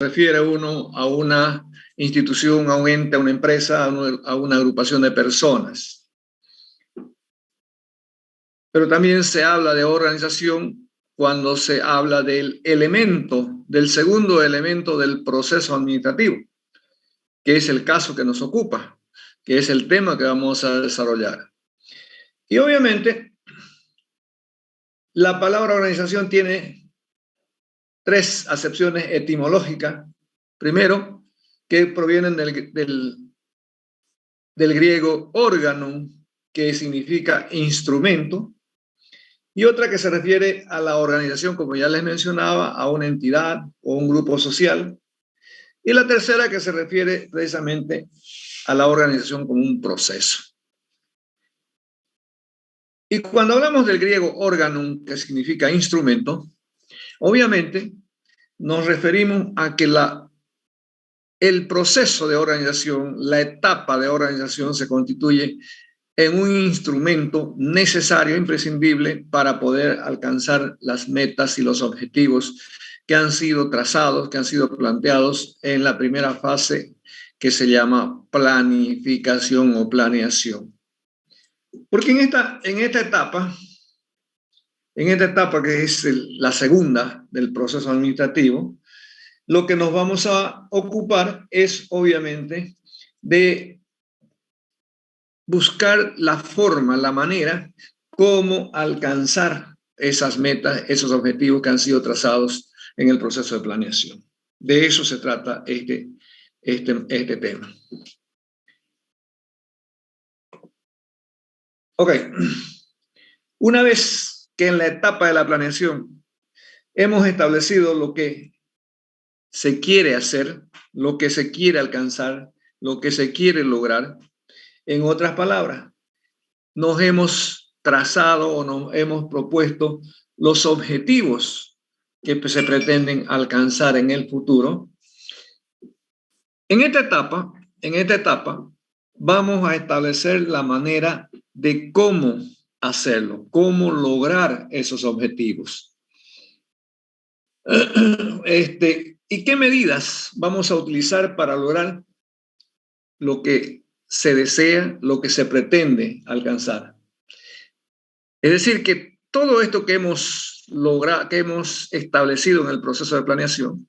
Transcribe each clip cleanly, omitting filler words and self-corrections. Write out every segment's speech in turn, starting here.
refiere uno a una institución, a un ente, a una empresa, a una agrupación de personas. Pero también se habla de organización cuando se habla del segundo elemento del proceso administrativo, que es el caso que nos ocupa, que es el tema que vamos a desarrollar. Y obviamente, la palabra organización tiene tres acepciones etimológicas. Primero, que provienen del griego organum, que significa instrumento, y otra que se refiere a la organización, como ya les mencionaba, a una entidad o un grupo social, y la tercera que se refiere precisamente a la organización como un proceso. Y cuando hablamos del griego organum, que significa instrumento, obviamente nos referimos a que el proceso de organización, la etapa de organización se constituye en un instrumento necesario, imprescindible para poder alcanzar las metas y los objetivos que han sido trazados, que han sido planteados en la primera fase que se llama planificación o planeación. Porque en esta etapa que es la segunda del proceso administrativo, lo que nos vamos a ocupar es obviamente de buscar la forma, la manera, cómo alcanzar esas metas, esos objetivos que han sido trazados en el proceso de planeación. De eso se trata este tema. Ok. Una vez que en la etapa de la planeación hemos establecido lo que se quiere hacer, lo que se quiere alcanzar, lo que se quiere lograr, en otras palabras, nos hemos trazado o nos hemos propuesto los objetivos que se pretenden alcanzar en el futuro. En esta etapa, vamos a establecer la manera de cómo hacerlo, cómo lograr esos objetivos. ¿Y qué medidas vamos a utilizar para lograr lo que se desea, lo que se pretende alcanzar? Es decir, que todo esto que hemos logrado, que hemos establecido en el proceso de planeación,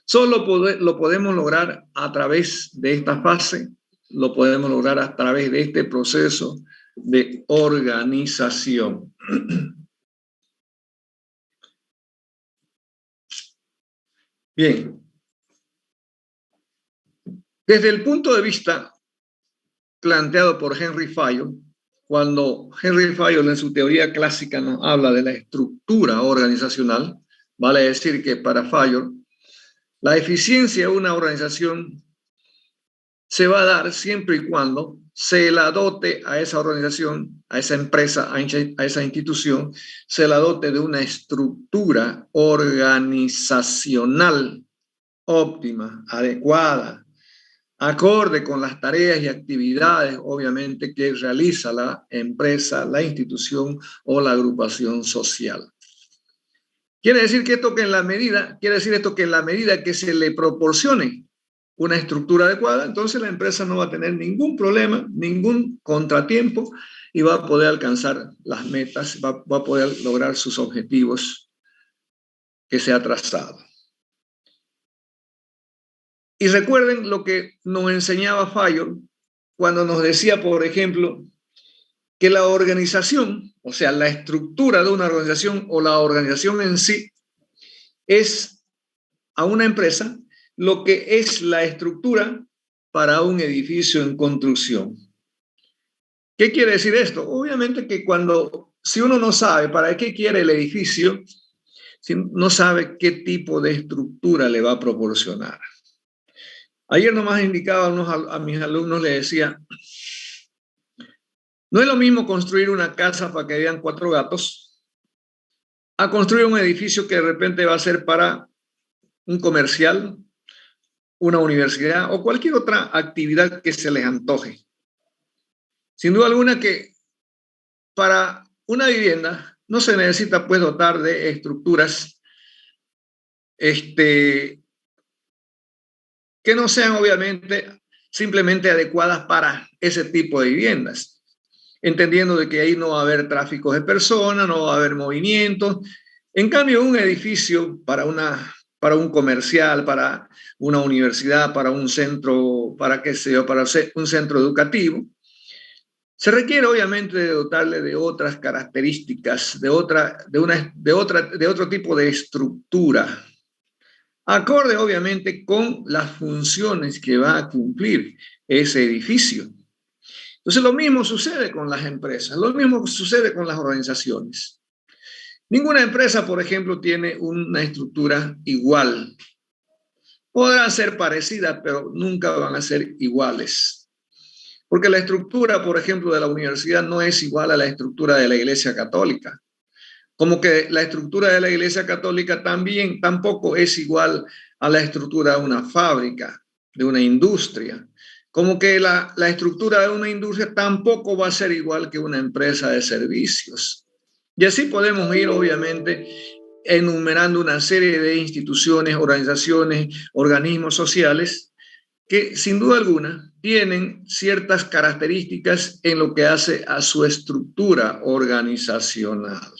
solo lo podemos lograr a través de esta fase, lo podemos lograr a través de este proceso de organización. Bien. Desde el punto de vista planteado por Henry Fayol, cuando Henry Fayol en su teoría clásica nos habla de la estructura organizacional, vale decir que para Fayol la eficiencia de una organización se va a dar siempre y cuando se la dote a esa organización, a esa empresa, a esa institución, se la dote de una estructura organizacional óptima, adecuada, acorde con las tareas y actividades, obviamente, que realiza la empresa, la institución o la agrupación social. Quiere decir esto que en la medida que se le proporcione una estructura adecuada, entonces la empresa no va a tener ningún problema, ningún contratiempo y va a poder alcanzar las metas, va a poder lograr sus objetivos que se ha trazado. Y recuerden lo que nos enseñaba Fayol cuando nos decía, por ejemplo, que la organización, o sea, la estructura de una organización o la organización en sí, es a una empresa lo que es la estructura para un edificio en construcción. ¿Qué quiere decir esto? Obviamente que si uno no sabe para qué quiere el edificio, si no sabe qué tipo de estructura le va a proporcionar. Ayer nomás indicaba a mis alumnos, les decía, no es lo mismo construir una casa para que vean 4 gatos a construir un edificio que de repente va a ser para un comercial, una universidad o cualquier otra actividad que se les antoje. Sin duda alguna que para una vivienda no se necesita pues dotar de estructuras que no sean obviamente simplemente adecuadas para ese tipo de viviendas, entendiendo de que ahí no va a haber tráfico de personas, no va a haber movimientos. En cambio, un edificio para un comercial, para una universidad, para un centro, para qué sé yo, para un centro educativo, se requiere obviamente de dotarle de otras características, de otro tipo de estructura, acorde obviamente con las funciones que va a cumplir ese edificio. Entonces lo mismo sucede con las empresas, lo mismo sucede con las organizaciones. Ninguna empresa, por ejemplo, tiene una estructura igual. Podrán ser parecidas, pero nunca van a ser iguales. Porque la estructura, por ejemplo, de la universidad no es igual a la estructura de la Iglesia Católica. Como que la estructura de la Iglesia Católica también tampoco es igual a la estructura de una fábrica, de una industria. Como que la estructura de una industria tampoco va a ser igual que una empresa de servicios. Y así podemos ir, obviamente, enumerando una serie de instituciones, organizaciones, organismos sociales que sin duda alguna tienen ciertas características en lo que hace a su estructura organizacional.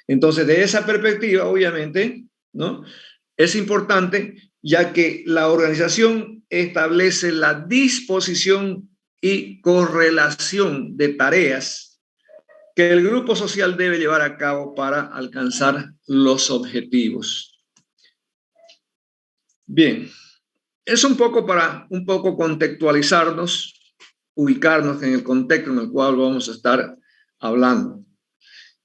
Entonces, de esa perspectiva, obviamente, ¿no? Es importante ya que la organización establece la disposición y correlación de tareas que el grupo social debe llevar a cabo para alcanzar los objetivos. Bien, es un poco para contextualizarnos, ubicarnos en el contexto en el cual vamos a estar hablando.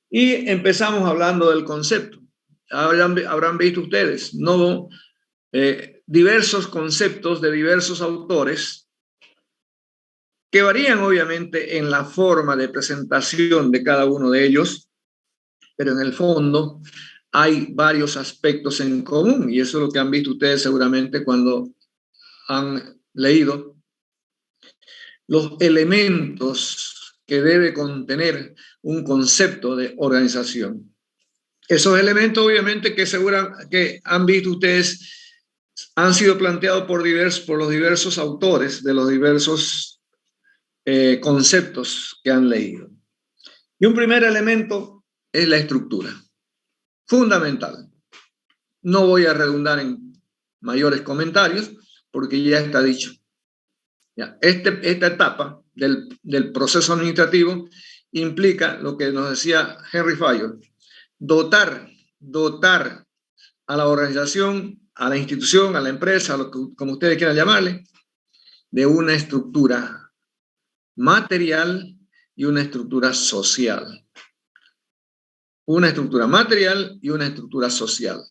Y empezamos hablando del concepto. Habrán visto ustedes, ¿no? Diversos conceptos de diversos autores que varían obviamente en la forma de presentación de cada uno de ellos, pero en el fondo hay varios aspectos en común y eso es lo que han visto ustedes seguramente cuando han leído los elementos que debe contener un concepto de organización. Esos elementos, obviamente, que han visto ustedes, han sido planteados por los diversos autores de los diversos conceptos que han leído. Y un primer elemento es la estructura, fundamental. No voy a redundar en mayores comentarios porque ya está dicho. Ya, esta etapa del proceso administrativo implica lo que nos decía Henry Fayol, dotar a la organización, a la institución, a la empresa, como ustedes quieran llamarle, de una estructura material y una estructura social. Una estructura material y una estructura social.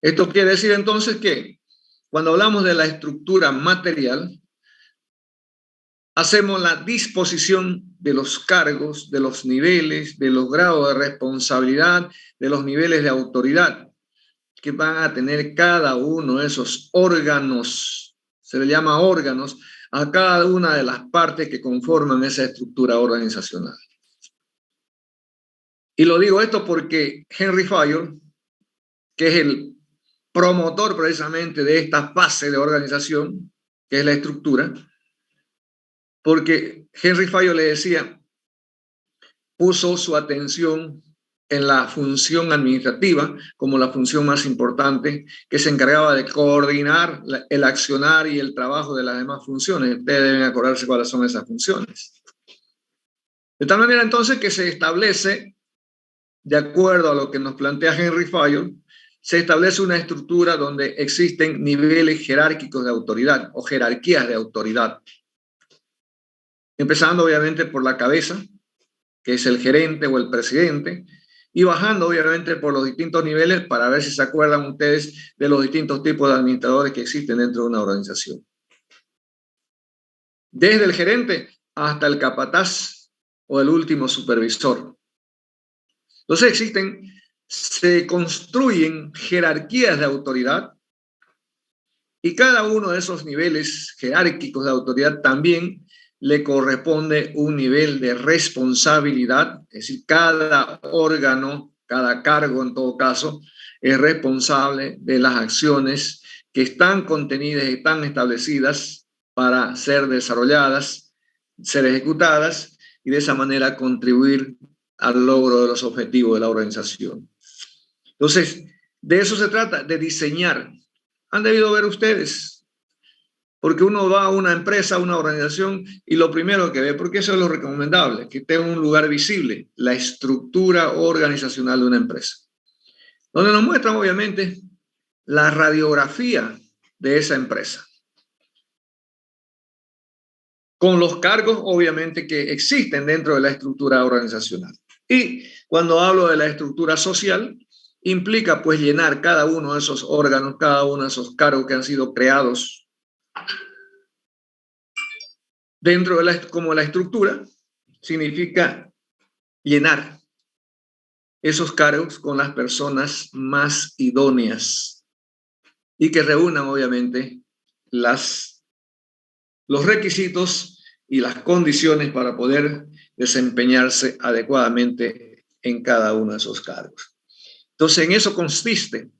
Esto quiere decir entonces que cuando hablamos de la estructura material, hacemos la disposición de los cargos, de los niveles, de los grados de responsabilidad, de los niveles de autoridad que van a tener cada uno de esos órganos, se le llama órganos, a cada una de las partes que conforman esa estructura organizacional. Y lo digo esto porque Henry Fayol, que es el promotor precisamente de esta fase de organización, que es la estructura, porque Henry Fayol le decía, puso su atención en la función administrativa como la función más importante, que se encargaba de coordinar el accionar y el trabajo de las demás funciones. Ustedes deben acordarse cuáles son esas funciones. De tal manera entonces que se establece, de acuerdo a lo que nos plantea Henry Fayol, se establece una estructura donde existen niveles jerárquicos de autoridad o jerarquías de autoridad. Empezando obviamente por la cabeza, que es el gerente o el presidente, y bajando obviamente por los distintos niveles para ver si se acuerdan ustedes de los distintos tipos de administradores que existen dentro de una organización. Desde el gerente hasta el capataz o el último supervisor. Entonces se construyen jerarquías de autoridad y cada uno de esos niveles jerárquicos de autoridad también le corresponde un nivel de responsabilidad, es decir, cada órgano, cada cargo en todo caso, es responsable de las acciones que están contenidas y están establecidas para ser desarrolladas, ser ejecutadas y de esa manera contribuir al logro de los objetivos de la organización. Entonces, de eso se trata, de diseñar. Han debido ver ustedes, porque uno va a una empresa, a una organización, y lo primero que ve, porque eso es lo recomendable, que tenga un lugar visible, la estructura organizacional de una empresa, donde nos muestran, obviamente, la radiografía de esa empresa, con los cargos, obviamente, que existen dentro de la estructura organizacional. Y cuando hablo de la estructura social, implica pues llenar cada uno de esos órganos, cada uno de esos cargos que han sido creados dentro de como la estructura, significa llenar esos cargos con las personas más idóneas y que reúnan obviamente los requisitos y las condiciones para poder desempeñarse adecuadamente en cada uno de esos cargos. Entonces, en eso consiste.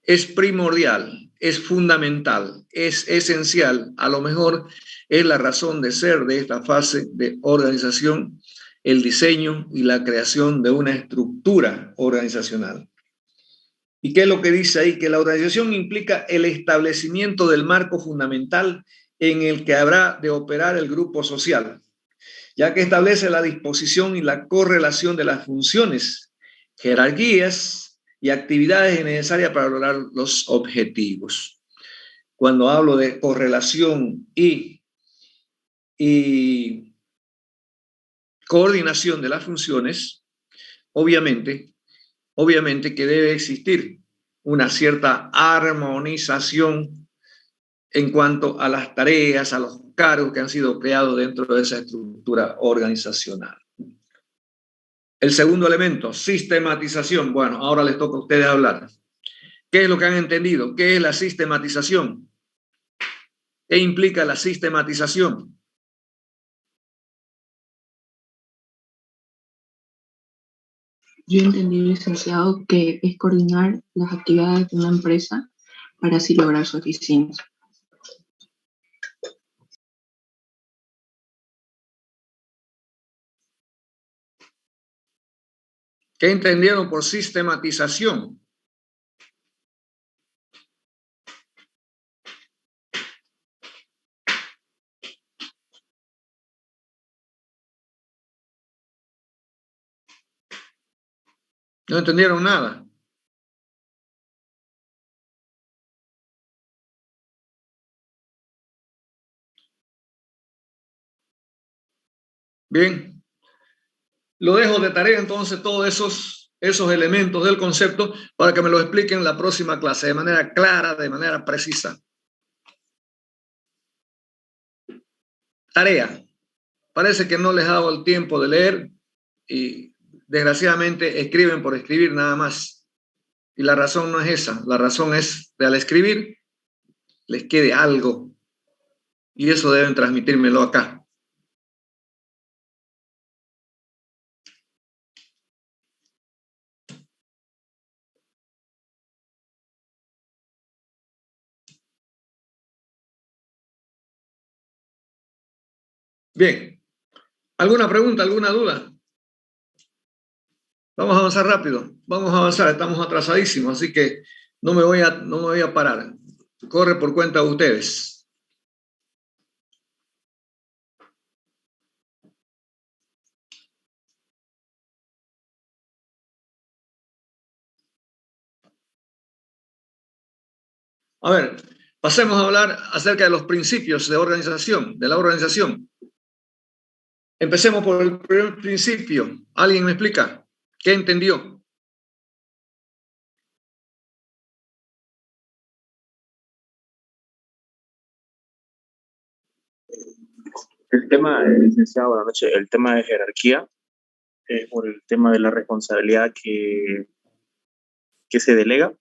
Es primordial, es fundamental, es esencial. A lo mejor es la razón de ser de esta fase de organización, el diseño y la creación de una estructura organizacional. ¿Y qué es lo que dice ahí? Que la organización implica el establecimiento del marco fundamental en el que habrá de operar el grupo social, ya que establece la disposición y la correlación de las funciones, jerarquías y actividades necesarias para lograr los objetivos. Cuando hablo de correlación y coordinación de las funciones, obviamente que debe existir una cierta armonización en cuanto a las tareas, a los cargos que han sido creados dentro de esa estructura organizacional. El segundo elemento, sistematización. Bueno, ahora les toca a ustedes hablar. ¿Qué es lo que han entendido? ¿Qué es la sistematización? ¿Qué implica la sistematización? Yo entendí, licenciado, que es coordinar las actividades de una empresa para así lograr su eficiencia. ¿Qué entendieron por sistematización? No entendieron nada. Bien, lo dejo de tarea entonces todos esos elementos del concepto para que me lo expliquen en la próxima clase de manera clara, de manera precisa. Tarea. Parece que no les ha dado el tiempo de leer y desgraciadamente escriben por escribir nada más. Y la razón no es esa, la razón es que al escribir les quede algo y eso deben transmitírmelo acá. Bien, ¿alguna pregunta, alguna duda? Vamos a avanzar rápido, vamos a avanzar, estamos atrasadísimos, así que no me voy a parar. Corre por cuenta de ustedes. A ver, pasemos a hablar acerca de los principios de organización, de la organización. Empecemos por el primer principio. ¿Alguien me explica? ¿Qué entendió? El tema, licenciado, buenas noches. El tema de jerarquía es por el tema de la responsabilidad que se delega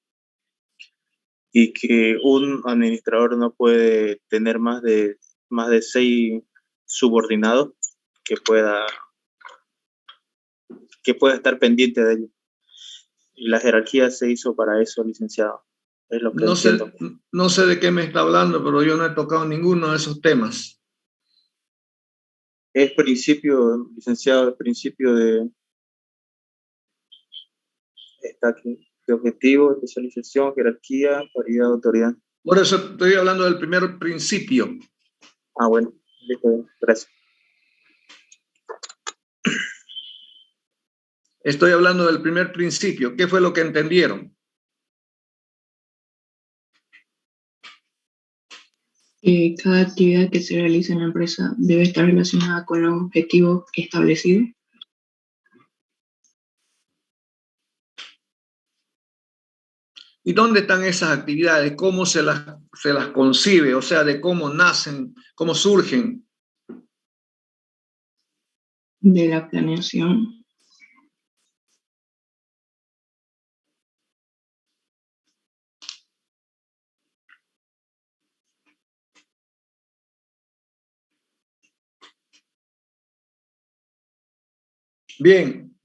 y que un administrador no puede tener más de 6 subordinados que pueda estar pendiente de ello. Y la jerarquía se hizo para eso, licenciado. es lo que No sé, entiendo. no sé de qué me está hablando, pero yo no he tocado ninguno de esos temas. Es principio, licenciado, el principio está aquí, de objetivo, especialización, jerarquía, paridad, autoridad. Por eso estoy hablando del primer principio. Ah, bueno, listo, gracias. Estoy hablando del primer principio. ¿Qué fue lo que entendieron? Cada actividad que se realiza en la empresa debe estar relacionada con los objetivos establecidos. ¿Y dónde están esas actividades? ¿Cómo se las concibe? O sea, de cómo nacen, cómo surgen. De la planeación. Bien,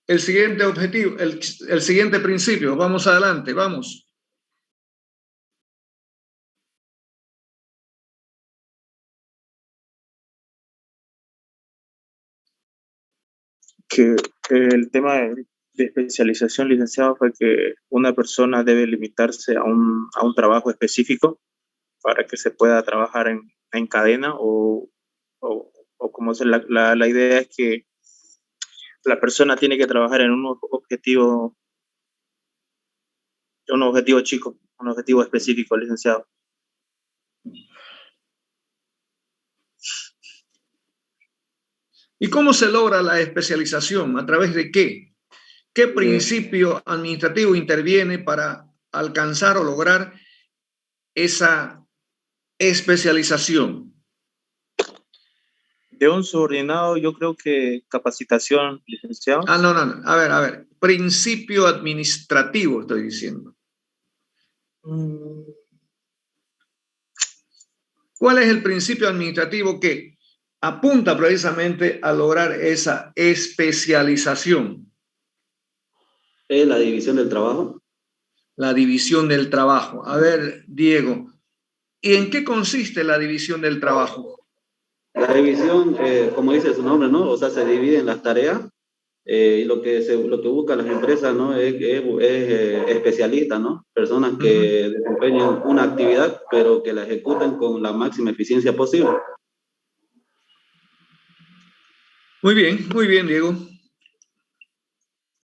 el siguiente objetivo, el siguiente principio. Vamos adelante, vamos. Que el tema de especialización, licenciado, fue que una persona debe limitarse a un trabajo específico para que se pueda trabajar en cadena o como es la idea es que la persona tiene que trabajar en un objetivo chico, un objetivo específico, licenciado. ¿Y cómo se logra la especialización? ¿A través de qué? ¿Qué Eh, principio administrativo interviene para alcanzar o lograr esa especialización? de un subordinado, yo creo que capacitación, licenciado. Ah, no, no, no. A ver. Principio administrativo, estoy diciendo. Mm, ¿Cuál es el principio administrativo que apunta precisamente a lograr esa especialización? Es la división del trabajo. La división del trabajo. A ver, Diego, ¿y en qué consiste la división del trabajo? La división, como dice su nombre, ¿no? O sea, se divide en las tareas y lo que buscan las empresas, ¿no? Especialistas, ¿no? Personas que desempeñen una actividad, pero que la ejecuten con la máxima eficiencia posible. Muy bien, Diego.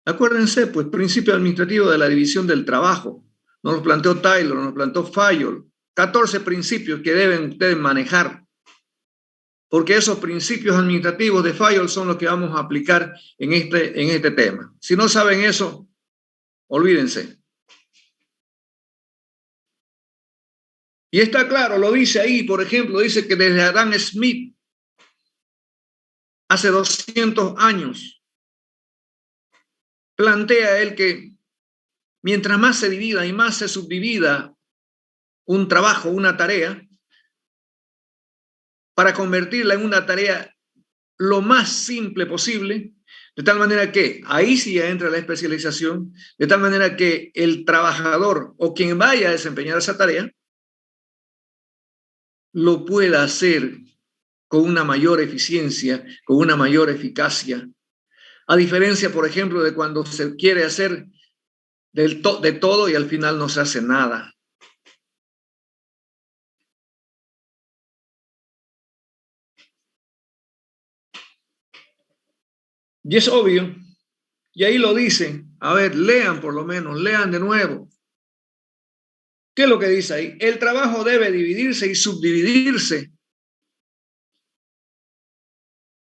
Acuérdense, pues, principio administrativo de la división del trabajo. Nos lo planteó Taylor, nos lo planteó Fayol. 14 principios que deben ustedes manejar, porque esos principios administrativos de Fayol son los que vamos a aplicar en este tema. Si no saben eso, olvídense. Y está claro, lo dice ahí, por ejemplo, dice que desde Adam Smith, hace 200 años, plantea él que mientras más se divida y más se subdivida un trabajo, una tarea, para convertirla en una tarea lo más simple posible, de tal manera que ahí sí ya entra la especialización, de tal manera que el trabajador o quien vaya a desempeñar esa tarea lo pueda hacer con una mayor eficiencia, con una mayor eficacia. A diferencia, por ejemplo, de cuando se quiere hacer de todo y al final no se hace nada. Y es obvio, y ahí lo dicen. A ver, lean por lo menos, lean de nuevo. ¿Qué es lo que dice ahí? El trabajo debe dividirse y subdividirse.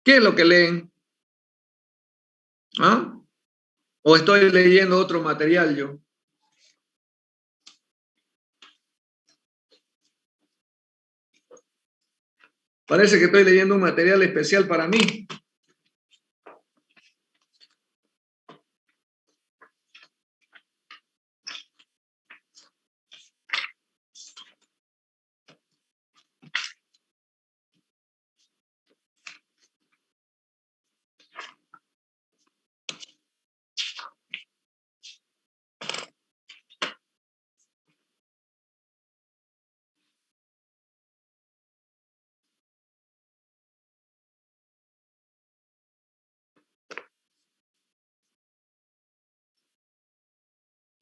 ¿Qué es lo que leen? ¿Ah? ¿O estoy leyendo otro material yo? Parece que estoy leyendo un material especial para mí.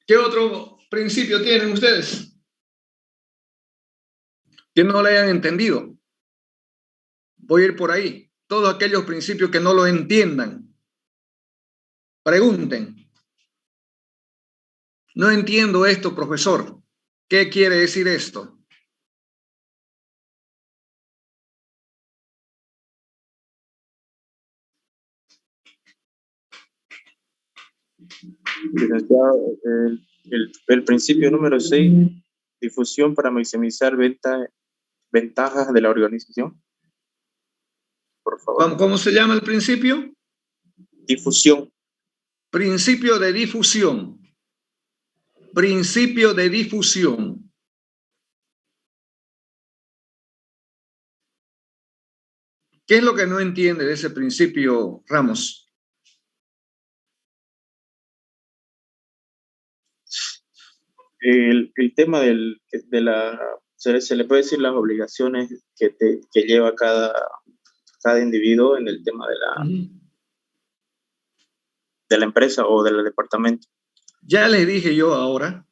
¿Qué otro principio tienen ustedes que no le hayan entendido? Voy a ir por ahí. Todos aquellos principios que no lo entiendan, pregunten. No entiendo esto, profesor. ¿Qué quiere decir esto? Licenciado, el principio número 6, difusión para maximizar ventajas de la organización. Por favor. ¿Cómo se llama el principio? Difusión. Principio de difusión. Principio de difusión. ¿Qué es lo que no entiende de ese principio, Ramos? El tema se le puede decir las obligaciones que lleva cada individuo en el tema de la empresa o del departamento. Ya les dije yo ahora,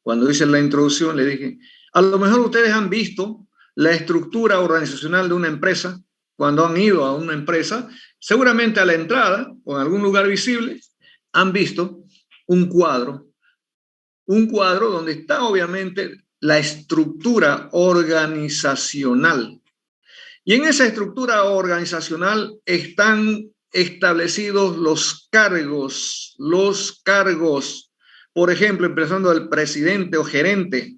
cuando hice la introducción, le dije, a lo mejor ustedes han visto la estructura organizacional de una empresa, cuando han ido a una empresa, seguramente a la entrada o en algún lugar visible, han visto un cuadro donde está obviamente la estructura organizacional. Y en esa estructura organizacional están establecidos los cargos, por ejemplo, empezando del presidente o gerente,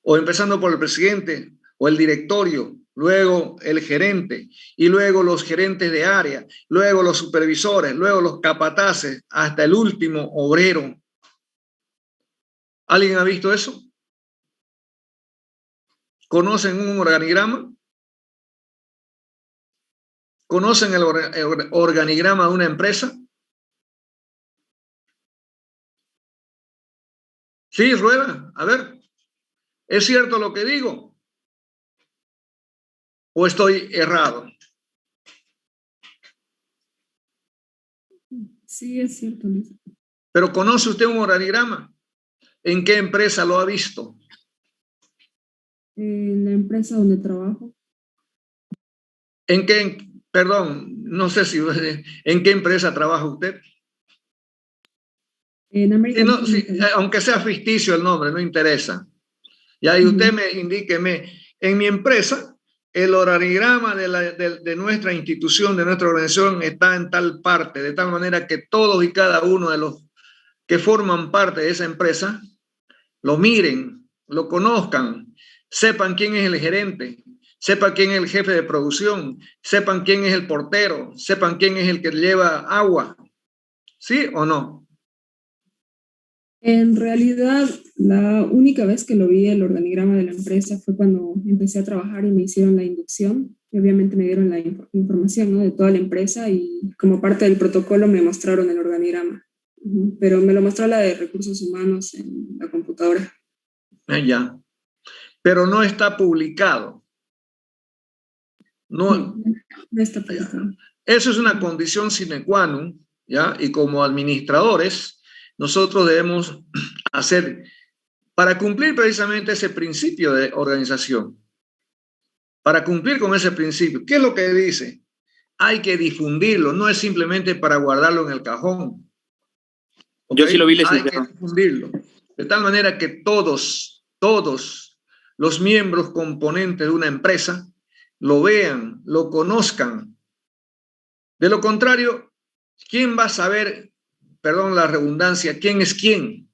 o empezando por el presidente o el directorio, luego el gerente, y luego los gerentes de área, luego los supervisores, luego los capataces, hasta el último obrero. ¿Alguien ha visto eso? ¿Conocen un organigrama? ¿Conocen el organigrama de una empresa? Sí, Rueda, a ver, ¿es cierto lo que digo? ¿O estoy errado? Sí, es cierto, Luis. ¿Pero conoce usted un organigrama? ¿En qué empresa lo ha visto? En la empresa donde trabajo. ¿En qué, perdón, no sé si, ¿en qué empresa trabaja usted? En American No, sí, Chemical. aunque sea ficticio el nombre, no interesa. Y ahí usted indíqueme, en mi empresa, el organigrama de nuestra institución, de nuestra organización, está en tal parte, de tal manera que todos y cada uno de los que forman parte de esa empresa lo miren, lo conozcan, sepan quién es el gerente, sepan quién es el jefe de producción, sepan quién es el portero, sepan quién es el que lleva agua. ¿Sí o no? En realidad, la única vez que lo vi el organigrama de la empresa fue cuando empecé a trabajar y me hicieron la inducción. Y obviamente me dieron la información, ¿no?, de toda la empresa y como parte del protocolo me mostraron el organigrama. Pero me lo mostró la de recursos humanos en la computadora. Ya. Pero no está publicado. No, no está publicado. Eso es una condición sine qua non, ¿ya? Y como administradores, nosotros debemos hacer, para cumplir precisamente ese principio de organización, para cumplir con ese principio, ¿qué es lo que dice? Hay que difundirlo, no es simplemente para guardarlo en el cajón. ¿Okay? Yo sí lo vi, Hay que difundirlo, de tal manera que todos los miembros componentes de una empresa lo vean, lo conozcan. De lo contrario, ¿quién va a saber, perdón la redundancia, quién es quién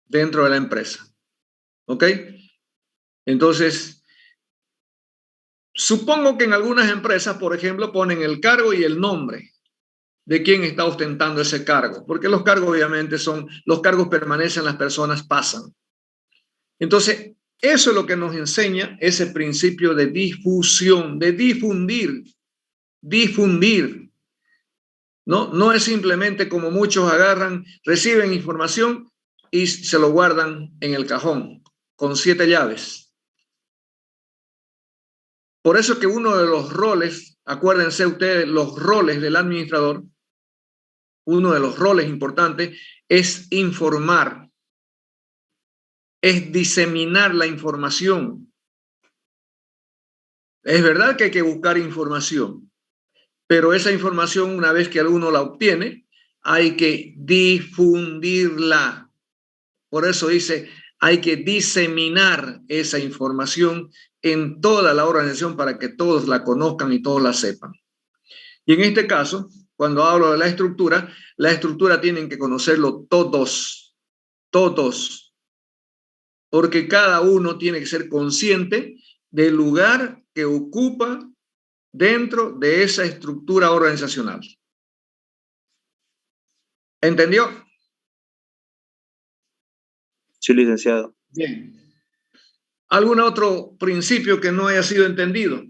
dentro de la empresa? ¿Ok? Entonces, supongo que en algunas empresas, por ejemplo, ponen el cargo y el nombre de quién está ostentando ese cargo, porque los cargos obviamente los cargos permanecen, las personas pasan. Entonces, eso es lo que nos enseña ese principio de difusión, de difundir. No es simplemente como muchos agarran, reciben información y se lo guardan en el cajón con 7 llaves. Por eso que uno de los roles, acuérdense ustedes, los roles del administrador, uno de los roles importantes es informar, es diseminar la información. Es verdad que hay que buscar información, pero esa información, una vez que alguno la obtiene, hay que difundirla. Por eso dice, hay que diseminar esa información en toda la organización para que todos la conozcan y todos la sepan. Y en este caso, cuando hablo de la estructura tienen que conocerlo todos, todos, porque cada uno tiene que ser consciente del lugar que ocupa dentro de esa estructura organizacional. ¿Entendió? Sí, licenciado. Bien. ¿Algún otro principio que no haya sido entendido?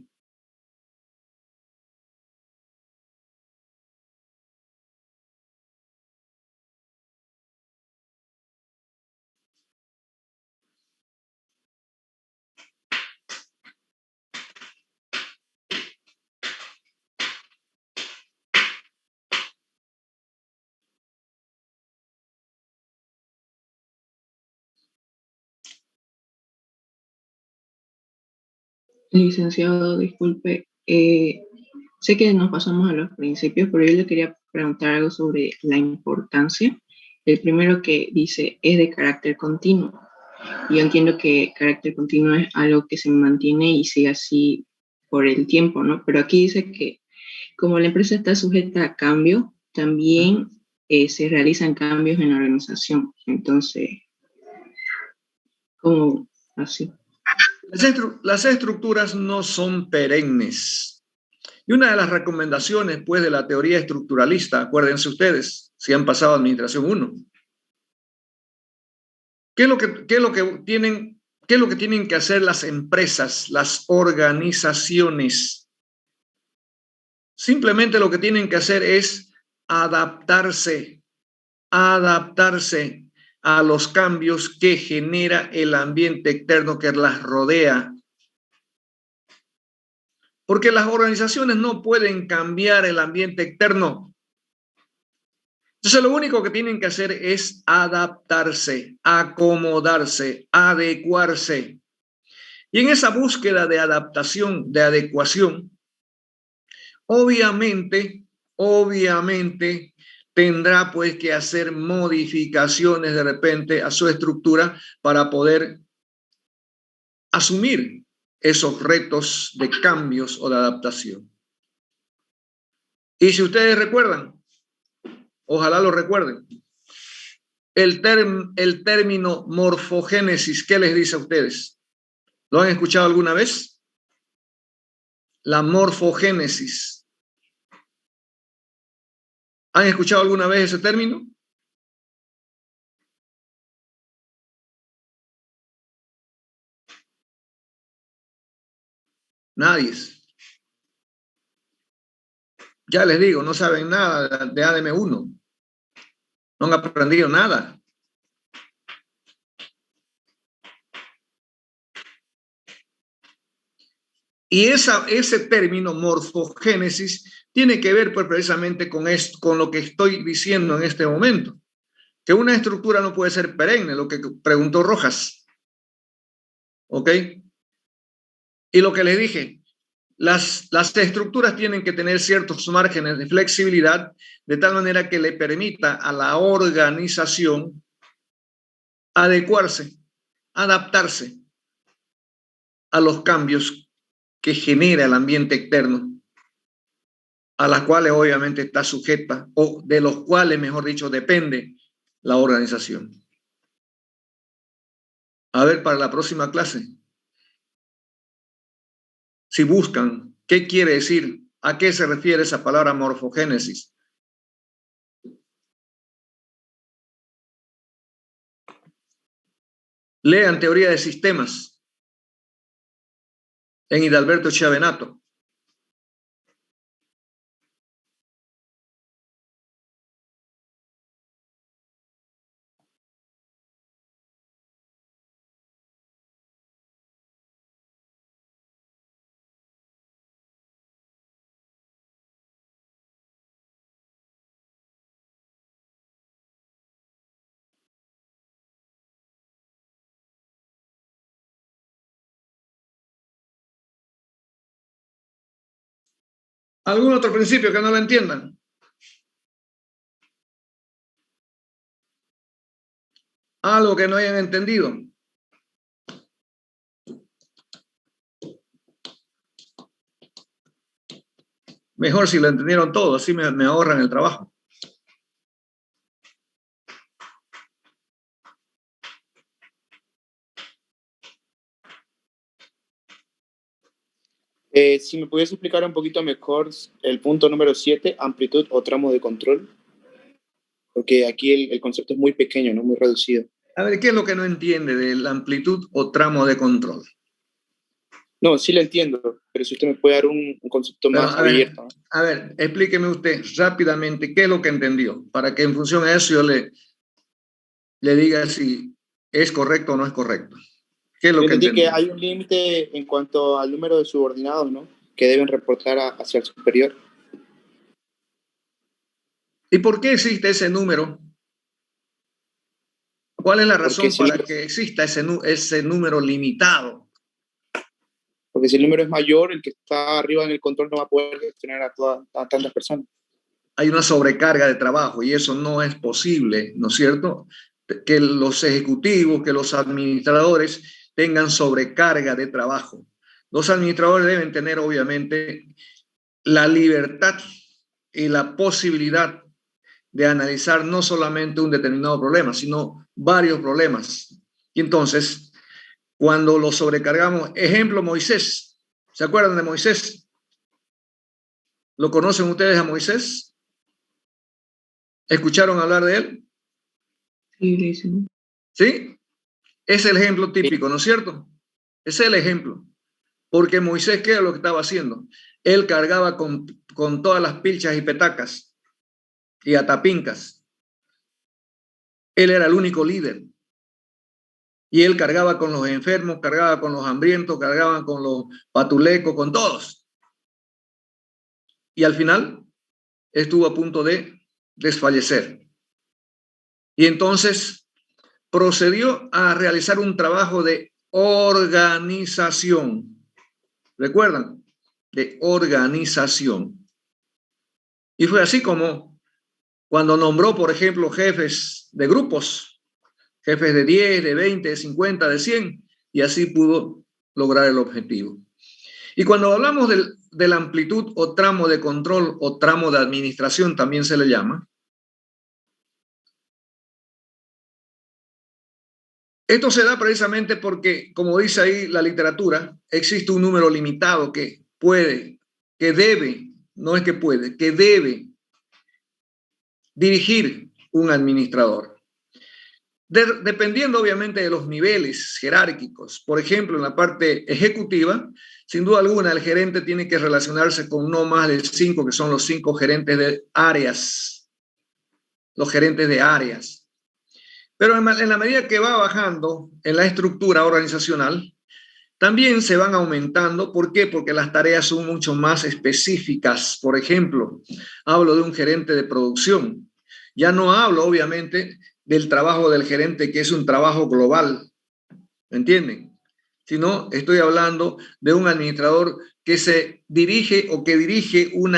Licenciado, disculpe, sé que nos pasamos a los principios, pero yo le quería preguntar algo sobre la importancia. El primero que dice es de carácter continuo. Yo entiendo que carácter continuo es algo que se mantiene y sigue así por el tiempo, ¿no? Pero aquí dice que como la empresa está sujeta a cambio, también se realizan cambios en la organización. Entonces, ¿cómo así? Las estructuras no son perennes. Y una de las recomendaciones, pues, de la teoría estructuralista, acuérdense ustedes, si han pasado a Administración 1, ¿qué es lo que tienen que hacer las empresas, las organizaciones? Simplemente lo que tienen que hacer es adaptarse a los cambios que genera el ambiente externo que las rodea. Porque las organizaciones no pueden cambiar el ambiente externo. Entonces, lo único que tienen que hacer es adaptarse, acomodarse, adecuarse. Y en esa búsqueda de adaptación, de adecuación, obviamente, tendrá pues que hacer modificaciones de repente a su estructura para poder asumir esos retos de cambios o de adaptación. Y si ustedes recuerdan, ojalá lo recuerden, el término morfogénesis, ¿qué les dice a ustedes? ¿Lo han escuchado alguna vez? La morfogénesis. ¿Han escuchado alguna vez ese término? Nadie. Ya les digo, no saben nada de ADM1. No han aprendido nada. Y ese término morfogénesis tiene que ver pues, precisamente con lo que estoy diciendo en este momento, que una estructura no puede ser perenne, lo que preguntó Rojas. ¿Ok? Y lo que le dije, las estructuras tienen que tener ciertos márgenes de flexibilidad de tal manera que le permita a la organización adecuarse, adaptarse a los cambios que genera el ambiente externo, a las cuales obviamente está sujeta, o de los cuales, mejor dicho, depende la organización. A ver, para la próxima clase, si buscan qué quiere decir, a qué se refiere esa palabra morfogénesis. Lean teoría de sistemas en Hidalberto Chiavenato. ¿Algún otro principio que no lo entiendan? Algo que no hayan entendido. Mejor si lo entendieron todo, así me ahorran el trabajo. Si me pudiese explicar un poquito mejor el punto número 7, amplitud o tramo de control, porque aquí el concepto es muy pequeño, ¿no? Muy reducido. A ver, ¿qué es lo que no entiende de la amplitud o tramo de control? No, sí lo entiendo, pero si usted me puede dar un concepto Pero, más abierto, ¿no? a ver, explíqueme usted rápidamente qué es lo que entendió, para que en función a eso yo le diga si es correcto o no es correcto. ¿Qué es lo Yo que entendí que entendió? hay un límite en cuanto al número de subordinados, ¿no? Que deben reportar hacia el superior. ¿Y por qué existe ese número? ¿Cuál es la Porque razón si, para que exista ese número limitado? porque si el número es mayor, el que está arriba en el control no va a poder gestionar a tantas personas. Hay una sobrecarga de trabajo y eso no es posible, ¿no es cierto? Que los ejecutivos, que los administradores tengan sobrecarga de trabajo. Los administradores deben tener, obviamente, la libertad y la posibilidad de analizar no solamente un determinado problema, sino varios problemas. Y entonces, cuando lo sobrecargamos, ejemplo, Moisés, ¿se acuerdan de Moisés? ¿Lo conocen ustedes a Moisés? ¿Escucharon hablar de él? Sí, sí. ¿Sí? Es el ejemplo Sí. típico, ¿no es cierto? Es el ejemplo. Porque Moisés, ¿qué era lo que estaba haciendo? Él cargaba con todas las pilchas y petacas y atapincas. Él era el único líder. Y él cargaba con los enfermos, cargaba con los hambrientos, cargaba con los patulecos, con todos. Y al final estuvo a punto de desfallecer. Y entonces procedió a realizar un trabajo de organización. ¿Recuerdan? De organización. Y fue así como cuando nombró, por ejemplo, jefes de grupos, jefes de 10, de 20, de 50, de 100, y así pudo lograr el objetivo. Y cuando hablamos de la amplitud o tramo de control o tramo de administración, también se le llama, esto se da precisamente porque, como dice ahí la literatura, existe un número limitado que puede, que debe, no es que puede, que debe dirigir un administrador. Dependiendo obviamente de los niveles jerárquicos. Por ejemplo, en la parte ejecutiva, sin duda alguna, el gerente tiene que relacionarse con no más de 5, que son los 5 gerentes de áreas, los gerentes de áreas. Pero en la medida que va bajando en la estructura organizacional, también se van aumentando. ¿Por qué? Porque las tareas son mucho más específicas. Por ejemplo, hablo de un gerente de producción. Ya no hablo, obviamente, del trabajo del gerente, que es un trabajo global, ¿me entienden? Sino estoy hablando de un administrador que se dirige o que dirige un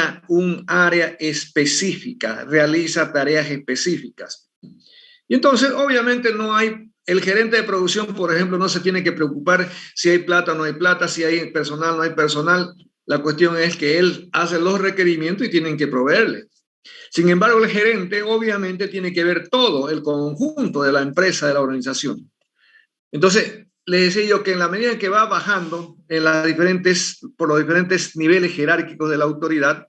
área específica, realiza tareas específicas. Y entonces, obviamente, no hay, el gerente de producción, por ejemplo, no se tiene que preocupar si hay plata o no hay plata, si hay personal o no hay personal. La cuestión es que él hace los requerimientos y tienen que proveerle. Sin embargo, el gerente obviamente tiene que ver todo el conjunto de la empresa, de la organización. Entonces, le decía yo que en la medida en que va bajando en por los diferentes niveles jerárquicos de la autoridad,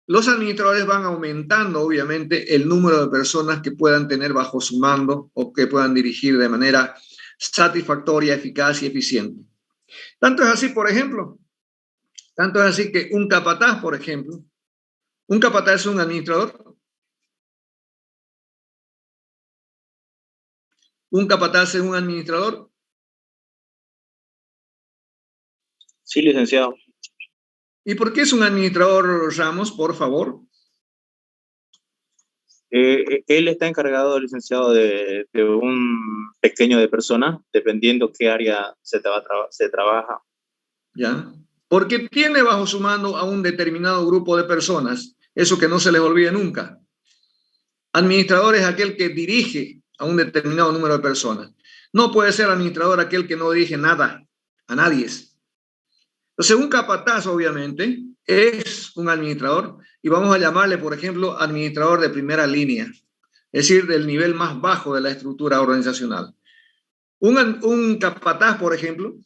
los administradores van aumentando, obviamente, el número de personas que puedan tener bajo su mando o que puedan dirigir de manera satisfactoria, eficaz y eficiente. Tanto es así, por ejemplo, tanto es así que un capataz, por ejemplo, un capataz es un administrador. Un capataz es un administrador. Sí, licenciado. ¿Y por qué es un administrador, Ramos, por favor? Él está encargado, licenciado, de un pequeño de personas, dependiendo qué área se trabaja. ¿Ya? porque tiene bajo su mando a un determinado grupo de personas, eso que no se les olvide nunca. Administrador es aquel que dirige a un determinado número de personas. No puede ser administrador aquel que no dirige nada a nadie. Entonces, un capataz, obviamente, es un administrador y vamos a llamarle, por ejemplo, administrador de primera línea, es decir, del nivel más bajo de la estructura organizacional. Un capataz, por ejemplo,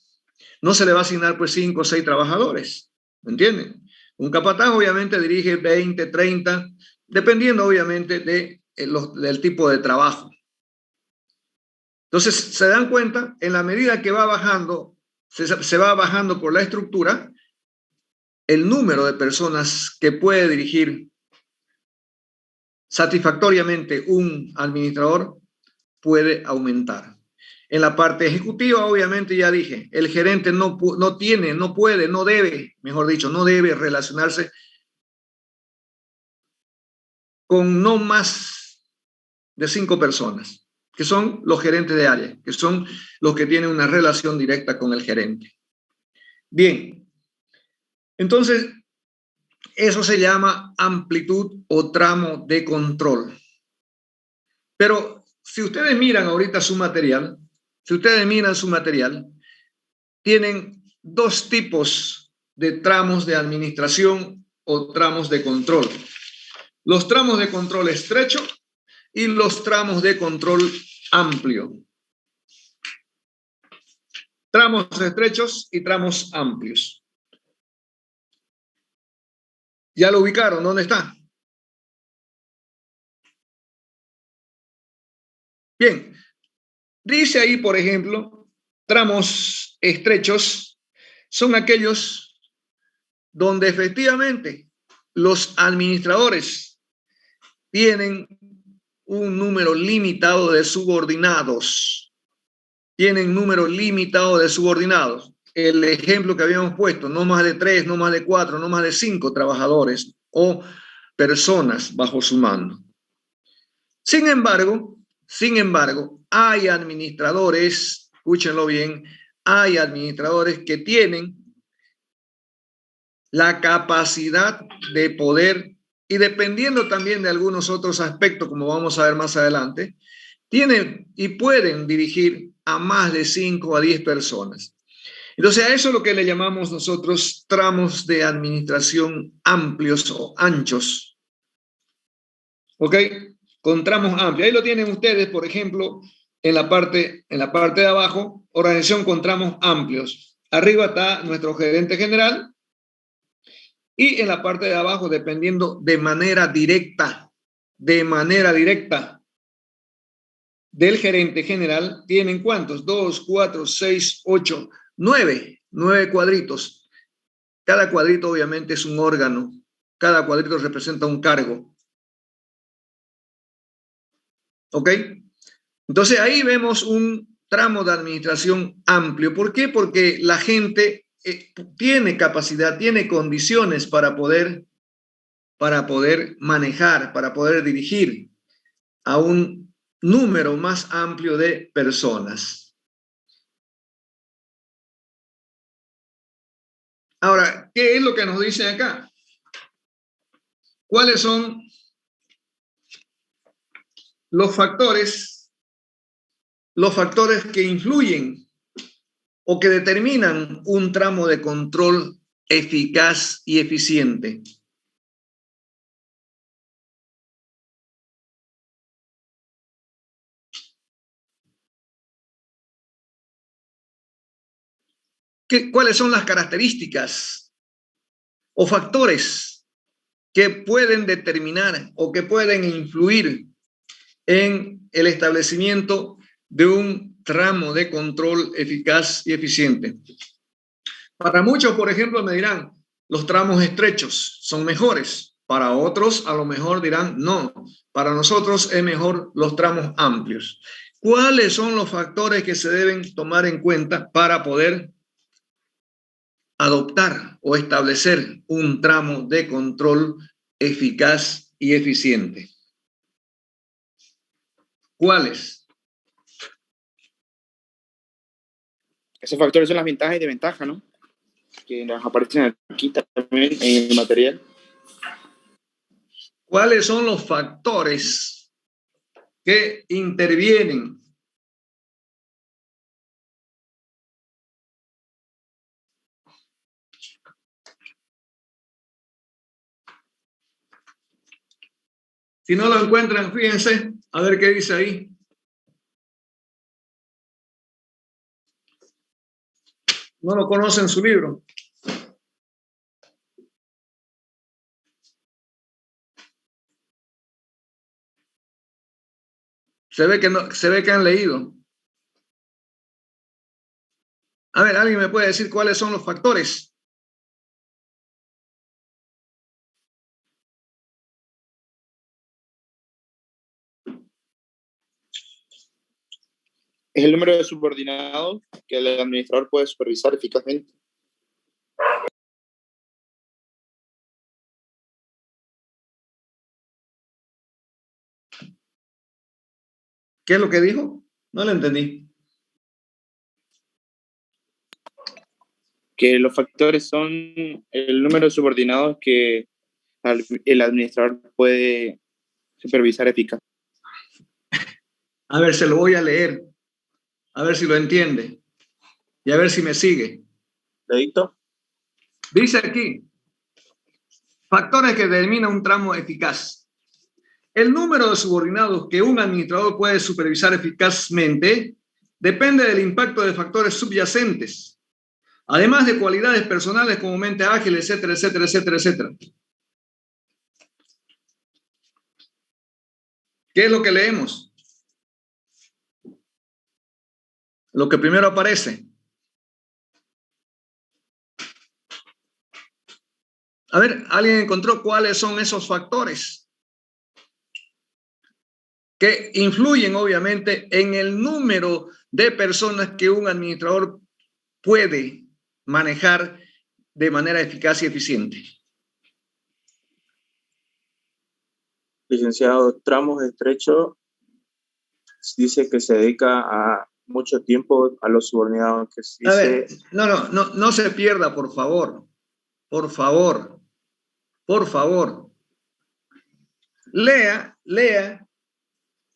no se le va a asignar pues 5 o 6 trabajadores, ¿me entienden? Un capataz obviamente dirige 20, 30, dependiendo obviamente del tipo de trabajo. Entonces, se dan cuenta, en la medida que va bajando, se va bajando por la estructura, el número de personas que puede dirigir satisfactoriamente un administrador puede aumentar. En la parte ejecutiva, obviamente, ya dije, el gerente no puede, no debe, mejor dicho, no debe relacionarse con no más de 5 personas, que son los gerentes de área, que son los que tienen una relación directa con el gerente. Bien, entonces, eso se llama amplitud o tramo de control. Pero si ustedes miran ahorita su material, tienen 2 tipos de tramos de administración o tramos de control. Los tramos de control estrecho y los tramos de control amplio. Tramos estrechos y tramos amplios. ¿Ya lo ubicaron? ¿Dónde está? Bien. Dice ahí, por ejemplo, tramos estrechos son aquellos donde efectivamente los administradores tienen un número limitado de subordinados. Tienen número limitado de subordinados. El ejemplo que habíamos puesto, no más de 3, no más de 4, no más de 5 trabajadores o personas bajo su mando. Sin embargo, hay administradores, escúchenlo bien, hay administradores que tienen la capacidad de poder, y dependiendo también de algunos otros aspectos, como vamos a ver más adelante, tienen y pueden dirigir a más de 5 a 10 personas. Entonces, a eso es lo que le llamamos nosotros tramos de administración amplios o anchos. ¿Ok? Con tramos amplios. Ahí lo tienen ustedes, por ejemplo, en la parte de abajo, organización con tramos amplios. Arriba está nuestro gerente general y en la parte de abajo, dependiendo de manera directa del gerente general, tienen ¿cuántos? 2, 4, 6, 8, 9 cuadritos. Cada cuadrito obviamente es un órgano. Cada cuadrito representa un cargo. ¿Ok? Entonces ahí vemos un tramo de administración amplio. ¿Por qué? Porque la gente tiene capacidad, tiene condiciones para poder manejar, para poder dirigir a un número más amplio de personas. Ahora, ¿qué es lo que nos dicen acá? ¿Cuáles son los factores que influyen o que determinan un tramo de control eficaz y eficiente? ¿Cuáles son las características o factores que pueden determinar o que pueden influir en el establecimiento de un tramo de control eficaz y eficiente? Para muchos, por ejemplo, me dirán, los tramos estrechos son mejores. Para otros, a lo mejor dirán, no, para nosotros es mejor los tramos amplios. ¿Cuáles son los factores que se deben tomar en cuenta para poder adoptar o establecer un tramo de control eficaz y eficiente? ¿Cuáles? Esos factores son las ventajas y desventajas, ¿no? que nos aparecen aquí también en el material. ¿Cuáles son los factores que intervienen? Si no lo encuentran, fíjense, a ver qué dice ahí. No lo conocen su libro. Se ve que no, se ve que han leído. A ver, ¿alguien me puede decir cuáles son los factores? Es el número de subordinados que el administrador puede supervisar eficazmente. ¿Qué es lo que dijo? No lo entendí. Que los factores son el número de subordinados que el administrador puede supervisar eficazmente. A ver, se lo voy a leer. A ver si lo entiende. Y a ver si me sigue. ¿Leíto? Dice aquí, factores que determinan un tramo eficaz. El número de subordinados que un administrador puede supervisar eficazmente depende del impacto de factores subyacentes, además de cualidades personales como mente ágil, etcétera, etcétera, etcétera, etcétera. ¿Qué es lo que leemos? Lo que primero aparece. A ver, ¿alguien encontró cuáles son esos factores que influyen obviamente en el número de personas que un administrador puede manejar de manera eficaz y eficiente? Licenciado, tramos estrechos dice que se dedica a mucho tiempo a los subordinados. Que A dice, ver, no se pierda, por favor. Por favor. Por favor. Lea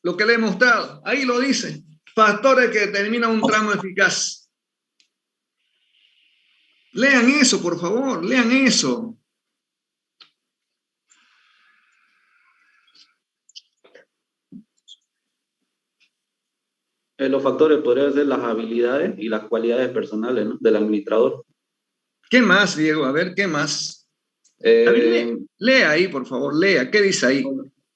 lo que le he mostrado. Ahí lo dice. Factores que determinan un tramo eficaz. Lean eso, por favor. Lean eso. Los factores podrían ser las habilidades y las cualidades personales, ¿no?, del administrador. ¿Qué más, Diego? A ver, ¿qué más? A ver, lea ahí, por favor. Lea. ¿Qué dice ahí?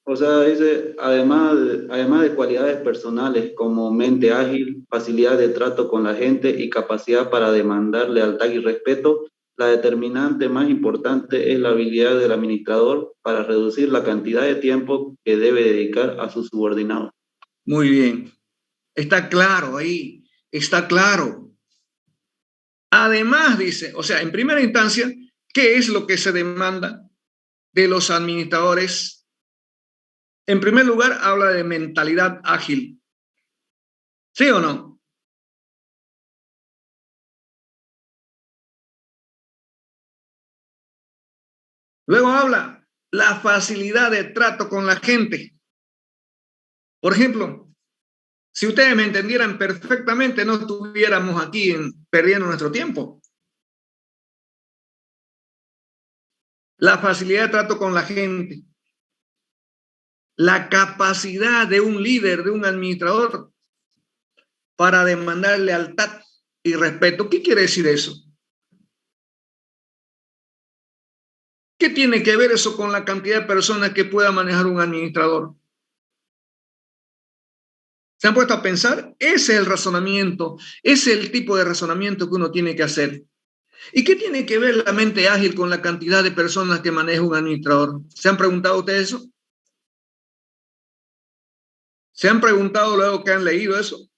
O sea, dice, además de cualidades personales como mente ágil, facilidad de trato con la gente y capacidad para demandar lealtad y respeto, la determinante más importante es la habilidad del administrador para reducir la cantidad de tiempo que debe dedicar a sus subordinados. Muy bien. Está claro ahí. Está claro. Además, dice, o sea, en primera instancia, ¿qué es lo que se demanda de los administradores? En primer lugar, habla de mentalidad ágil. ¿Sí o no? Luego habla la facilidad de trato con la gente. Por ejemplo, si ustedes me entendieran perfectamente, no estuviéramos aquí perdiendo nuestro tiempo. La facilidad de trato con la gente. La capacidad de un líder, de un administrador, para demandar lealtad y respeto. ¿Qué quiere decir eso? ¿Qué tiene que ver eso con la cantidad de personas que pueda manejar un administrador? ¿Se han puesto a pensar? Ese es el razonamiento, ese es el tipo de razonamiento que uno tiene que hacer. ¿Y qué tiene que ver la mente ágil con la cantidad de personas que maneja un administrador? ¿Se han preguntado ustedes eso? ¿Se han preguntado luego que han leído eso?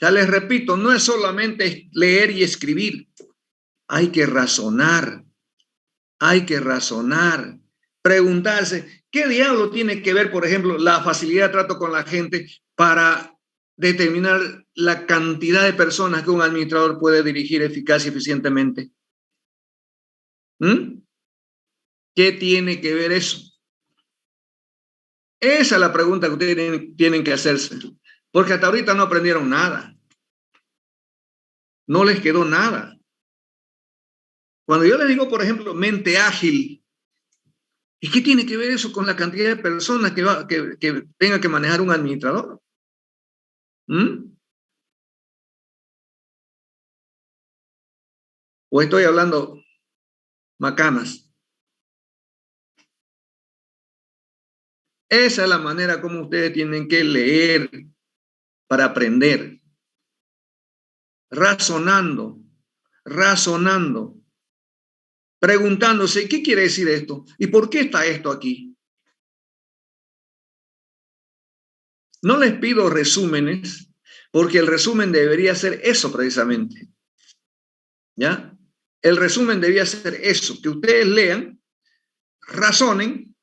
Ya les repito, no es solamente leer y escribir. Hay que razonar. Hay que razonar. Preguntarse, ¿qué diablo tiene que ver, por ejemplo, la facilidad de trato con la gente para determinar la cantidad de personas que un administrador puede dirigir eficaz y eficientemente? ¿Qué tiene que ver eso? Esa es la pregunta que ustedes tienen que hacerse, porque hasta ahorita no aprendieron nada. No les quedó nada. Cuando yo les digo, por ejemplo, mente ágil, ¿y qué tiene que ver eso con la cantidad de personas que tenga que manejar un administrador? ¿O estoy hablando macanas? Esa es la manera como ustedes tienen que leer para aprender. Razonando, preguntándose, ¿qué quiere decir esto? ¿Y por qué está esto aquí? No les pido resúmenes, porque el resumen debería ser eso precisamente. ¿Ya? El resumen debía ser eso, que ustedes lean, razonen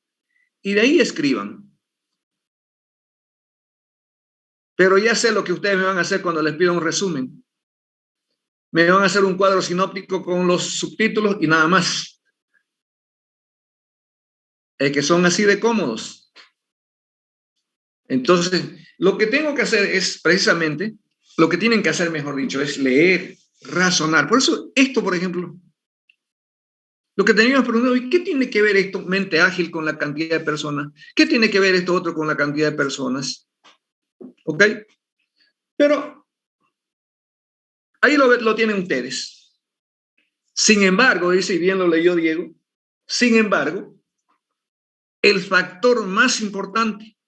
y de ahí escriban. Pero ya sé lo que ustedes me van a hacer cuando les pido un resumen. Me van a hacer un cuadro sinóptico con los subtítulos y nada más. Es que son así de cómodos. Entonces, lo que tengo que hacer es precisamente, lo que tienen que hacer, mejor dicho, es leer, razonar. Por eso, esto, por ejemplo, lo que teníamos preguntado, ¿y qué tiene que ver esto, mente ágil, con la cantidad de personas? ¿Qué tiene que ver esto otro con la cantidad de personas? ¿Ok? Pero ahí lo tienen ustedes. Sin embargo, dice, y bien lo leyó Diego, sin embargo, el factor más importante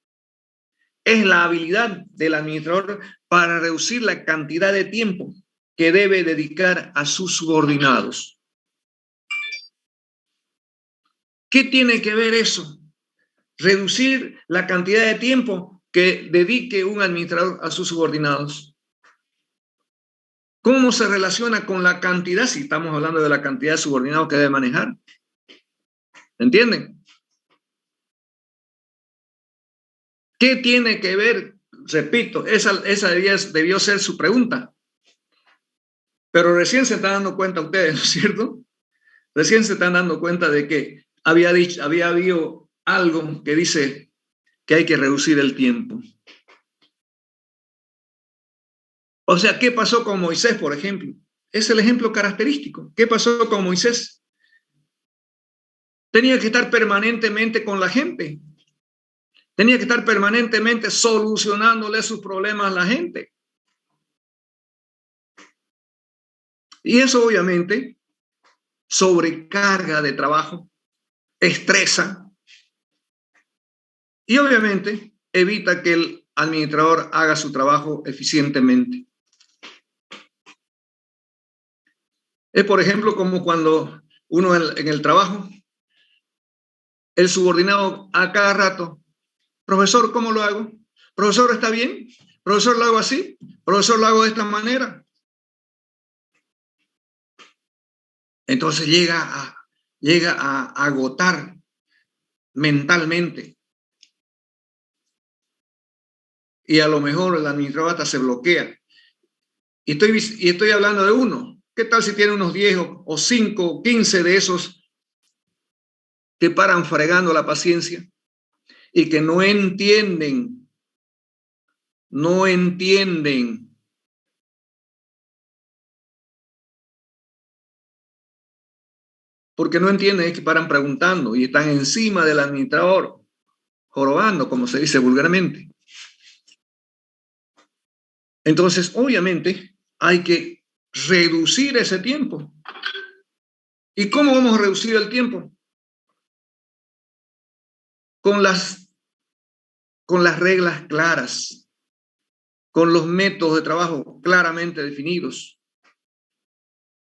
es la habilidad del administrador para reducir la cantidad de tiempo que debe dedicar a sus subordinados. ¿Qué tiene que ver eso? Reducir la cantidad de tiempo que dedique un administrador a sus subordinados. ¿Cómo se relaciona con la cantidad, si estamos hablando de la cantidad de subordinados que debe manejar? ¿Entienden? ¿Qué tiene que ver? Repito, esa debió ser su pregunta. Pero recién se están dando cuenta ustedes, ¿no es cierto? Recién se están dando cuenta de que había habido algo que dice que hay que reducir el tiempo. O sea, ¿qué pasó con Moisés, por ejemplo? Es el ejemplo característico. ¿Qué pasó con Moisés? Tenía que estar permanentemente con la gente. Tenía que estar permanentemente solucionándole sus problemas a la gente. Y eso obviamente sobrecarga de trabajo, estresa y obviamente evita que el administrador haga su trabajo eficientemente. Es, por ejemplo, como cuando uno en el trabajo, el subordinado a cada rato, profesor, ¿cómo lo hago? Profesor, ¿está bien? Profesor, ¿lo hago así? Profesor, ¿lo hago de esta manera? Entonces llega a agotar mentalmente. Y a lo mejor el administrador hasta se bloquea. Y estoy hablando de uno. ¿Qué tal si tiene unos 10 o 5 o 15 de esos que paran fregando la paciencia y que no entienden? No entienden. Porque no entienden, es que paran preguntando y están encima del administrador, jorobando, como se dice vulgarmente. Entonces, obviamente, hay que reducir ese tiempo. ¿Y cómo vamos a reducir el tiempo? Con las reglas claras, con los métodos de trabajo claramente definidos,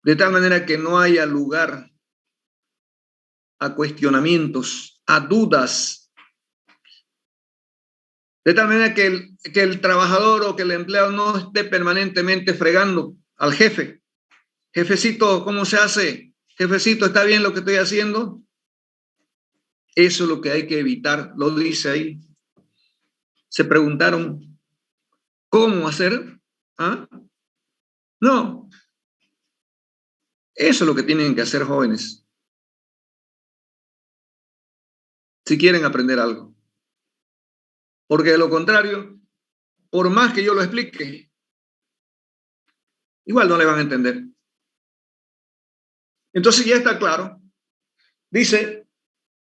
de tal manera que no haya lugar a cuestionamientos, a dudas, de tal manera que el trabajador o que el empleado no esté permanentemente fregando al jefe. Jefecito, ¿cómo se hace? Jefecito, ¿está bien lo que estoy haciendo? Eso es lo que hay que evitar, lo dice ahí. Se preguntaron, cómo hacer. ¿Ah? No. Eso es lo que tienen que hacer jóvenes, si quieren aprender algo. Porque de lo contrario, por más que yo lo explique, igual no le van a entender. Entonces ya está claro. Dice,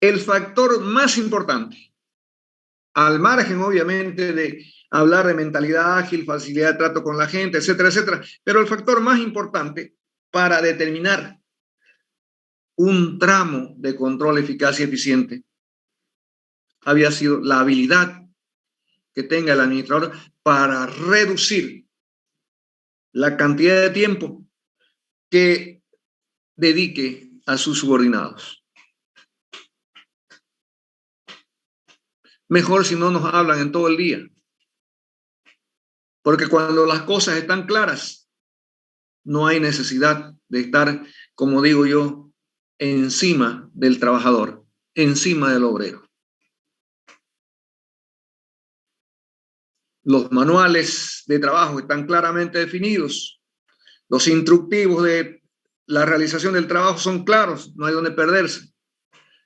el factor más importante, al margen obviamente de hablar de mentalidad ágil, facilidad de trato con la gente, etcétera, etcétera, pero el factor más importante para determinar un tramo de control eficaz y eficiente había sido la habilidad que tenga el administrador para reducir la cantidad de tiempo que dedique a sus subordinados. Mejor si no nos hablan en todo el día. Porque cuando las cosas están claras, no hay necesidad de estar, como digo yo, encima del trabajador, encima del obrero. Los manuales de trabajo están claramente definidos. Los instructivos de la realización del trabajo son claros, no hay donde perderse.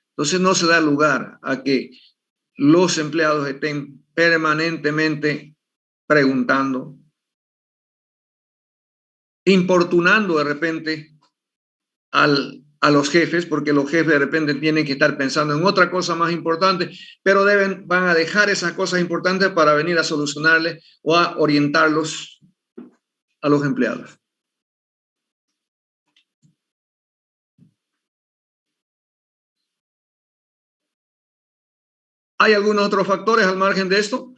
Entonces no se da lugar a que los empleados estén permanentemente preguntando, importunando de repente a los jefes, porque los jefes de repente tienen que estar pensando en otra cosa más importante, pero van a dejar esas cosas importantes para venir a solucionarles o a orientarlos a los empleados. ¿Hay algunos otros factores al margen de esto?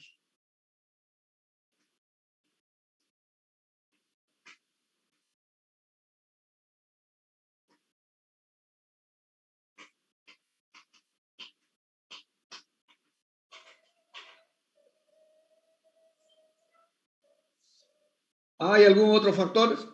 ¿Hay algún otro factor?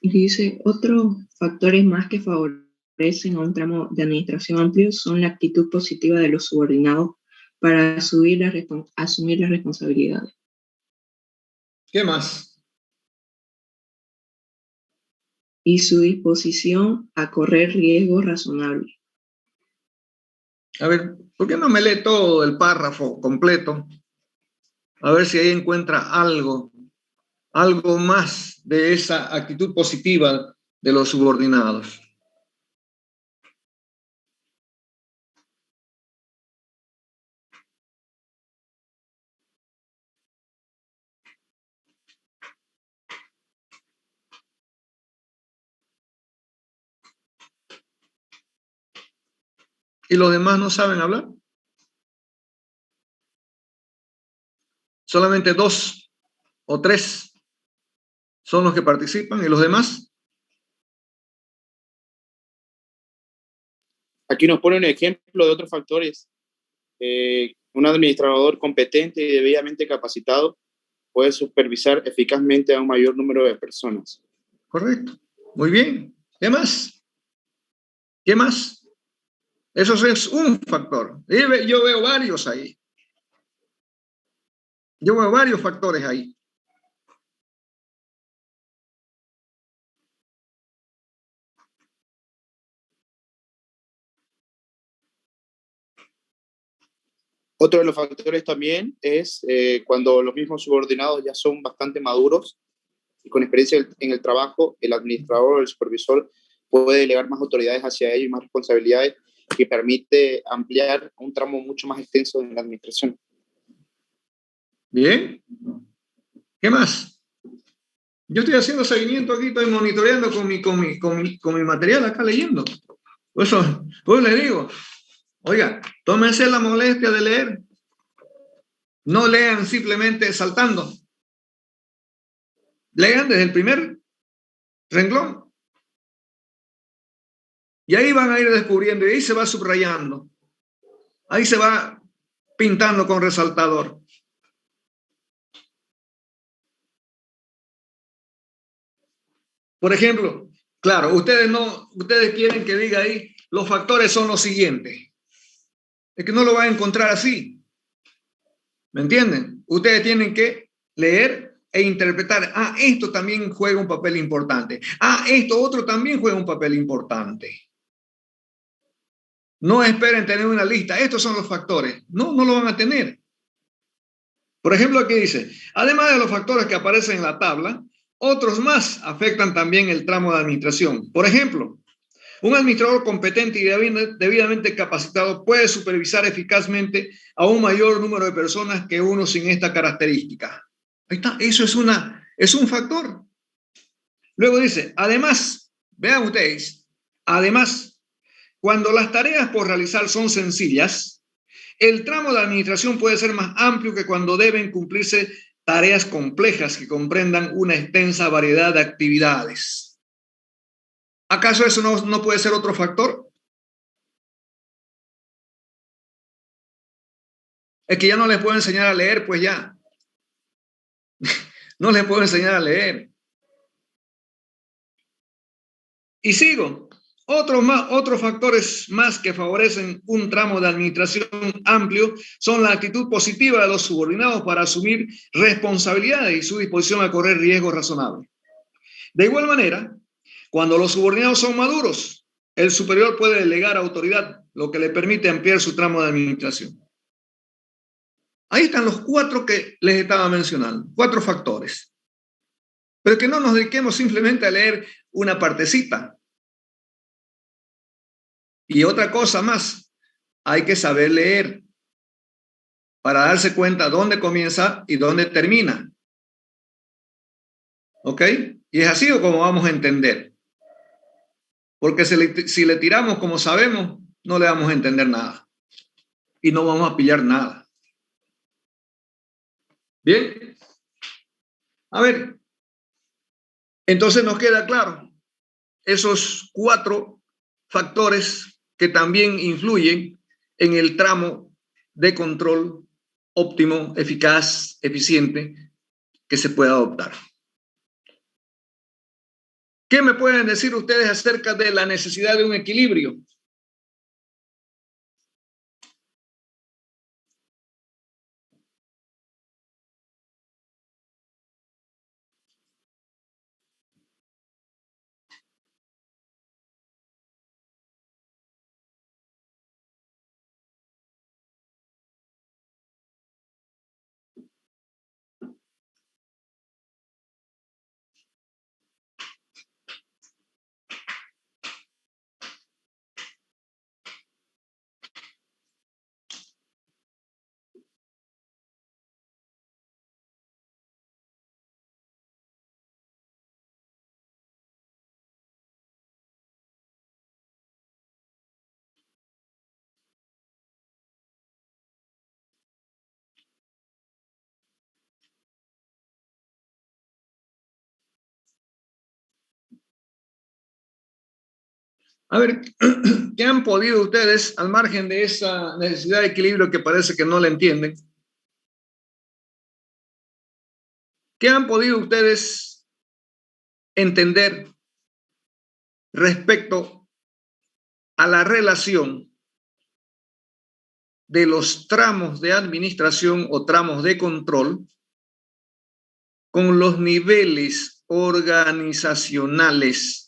Dice, otros factores más que favorecen a un tramo de administración amplio son la actitud positiva de los subordinados para asumir las responsabilidades. ¿Qué más? Y su disposición a correr riesgos razonables. A ver, ¿por qué no me lee todo el párrafo completo? A ver si ahí encuentra algo más de esa actitud positiva de los subordinados. ¿Y los demás no saben hablar? Solamente 2 o 3 son los que participan, ¿y los demás? Aquí nos pone un ejemplo de otros factores. Un administrador competente y debidamente capacitado puede supervisar eficazmente a un mayor número de personas. Correcto. Muy bien. ¿Qué más? ¿Qué más? Eso es un factor. Yo veo varios ahí. Yo veo varios factores ahí. Otro de los factores también es cuando los mismos subordinados ya son bastante maduros y con experiencia en el trabajo, el administrador o el supervisor puede delegar más autoridades hacia ellos y más responsabilidades que permite ampliar un tramo mucho más extenso en la administración. Bien. ¿Qué más? Yo estoy haciendo seguimiento aquí, estoy monitoreando con mi material acá leyendo. Por eso, pues le digo, oiga, tómense la molestia de leer. No lean simplemente saltando. Lean desde el primer renglón. Y ahí van a ir descubriendo, y ahí se va subrayando. Ahí se va pintando con resaltador. Por ejemplo, claro, ustedes quieren que diga ahí, los factores son los siguientes. Es que no lo van a encontrar así. ¿Me entienden? Ustedes tienen que leer e interpretar. Ah, esto también juega un papel importante. Ah, esto otro también juega un papel importante. No esperen tener una lista. Estos son los factores. No, no lo van a tener. Por ejemplo, aquí dice, además de los factores que aparecen en la tabla, otros más afectan también el tramo de administración. Por ejemplo, un administrador competente y debidamente capacitado puede supervisar eficazmente a un mayor número de personas que uno sin esta característica. Ahí está, eso es un factor. Luego dice, además, vean ustedes, además, cuando las tareas por realizar son sencillas, el tramo de administración puede ser más amplio que cuando deben cumplirse tareas complejas que comprendan una extensa variedad de actividades. ¿Acaso eso no puede ser otro factor? Es que ya no les puedo enseñar a leer, pues ya. No les puedo enseñar a leer. Y sigo. Otros factores más que favorecen un tramo de administración amplio son la actitud positiva de los subordinados para asumir responsabilidades y su disposición a correr riesgos razonables. De igual manera, cuando los subordinados son maduros, el superior puede delegar autoridad, lo que le permite ampliar su tramo de administración. Ahí están los 4 que les estaba mencionando, 4 factores. Pero que no nos dediquemos simplemente a leer una partecita. Y otra cosa más, hay que saber leer para darse cuenta dónde comienza y dónde termina. ¿Ok? Y es así como vamos a entender. Porque si le tiramos como sabemos, no le vamos a entender nada. Y no vamos a pillar nada. Bien. A ver. Entonces nos queda claro esos 4 factores que también influyen en el tramo de control óptimo, eficaz, eficiente que se pueda adoptar. ¿Qué me pueden decir ustedes acerca de la necesidad de un equilibrio? A ver, ¿qué han podido ustedes, al margen de esa necesidad de equilibrio que parece que no la entienden? ¿Qué han podido ustedes entender respecto a la relación de los tramos de administración o tramos de control con los niveles organizacionales?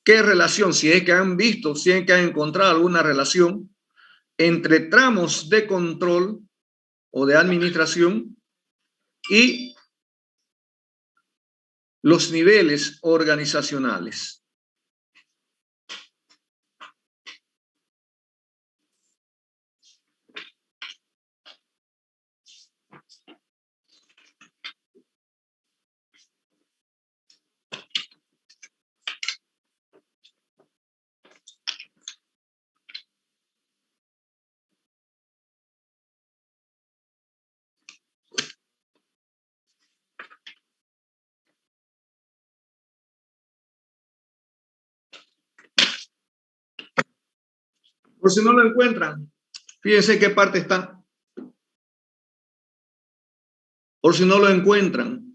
¿Qué relación? Si es que han visto, si es que han encontrado alguna relación entre tramos de control o de administración y los niveles organizacionales. Por si no lo encuentran, fíjense qué parte está. Por si no lo encuentran.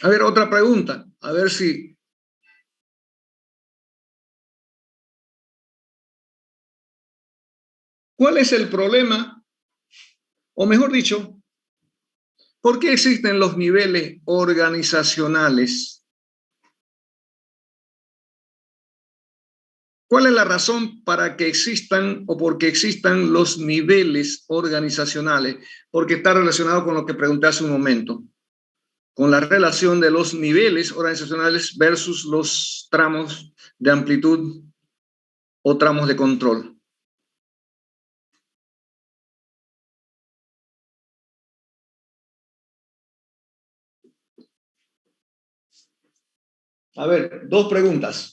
A ver, otra pregunta. A ver si... ¿Cuál es el problema? O mejor dicho, ¿por qué existen los niveles organizacionales? ¿Cuál es la razón para que existan o por qué existan los niveles organizacionales? Porque está relacionado con lo que pregunté hace un momento, con la relación de los niveles organizacionales versus los tramos de amplitud o tramos de control. A ver, dos preguntas.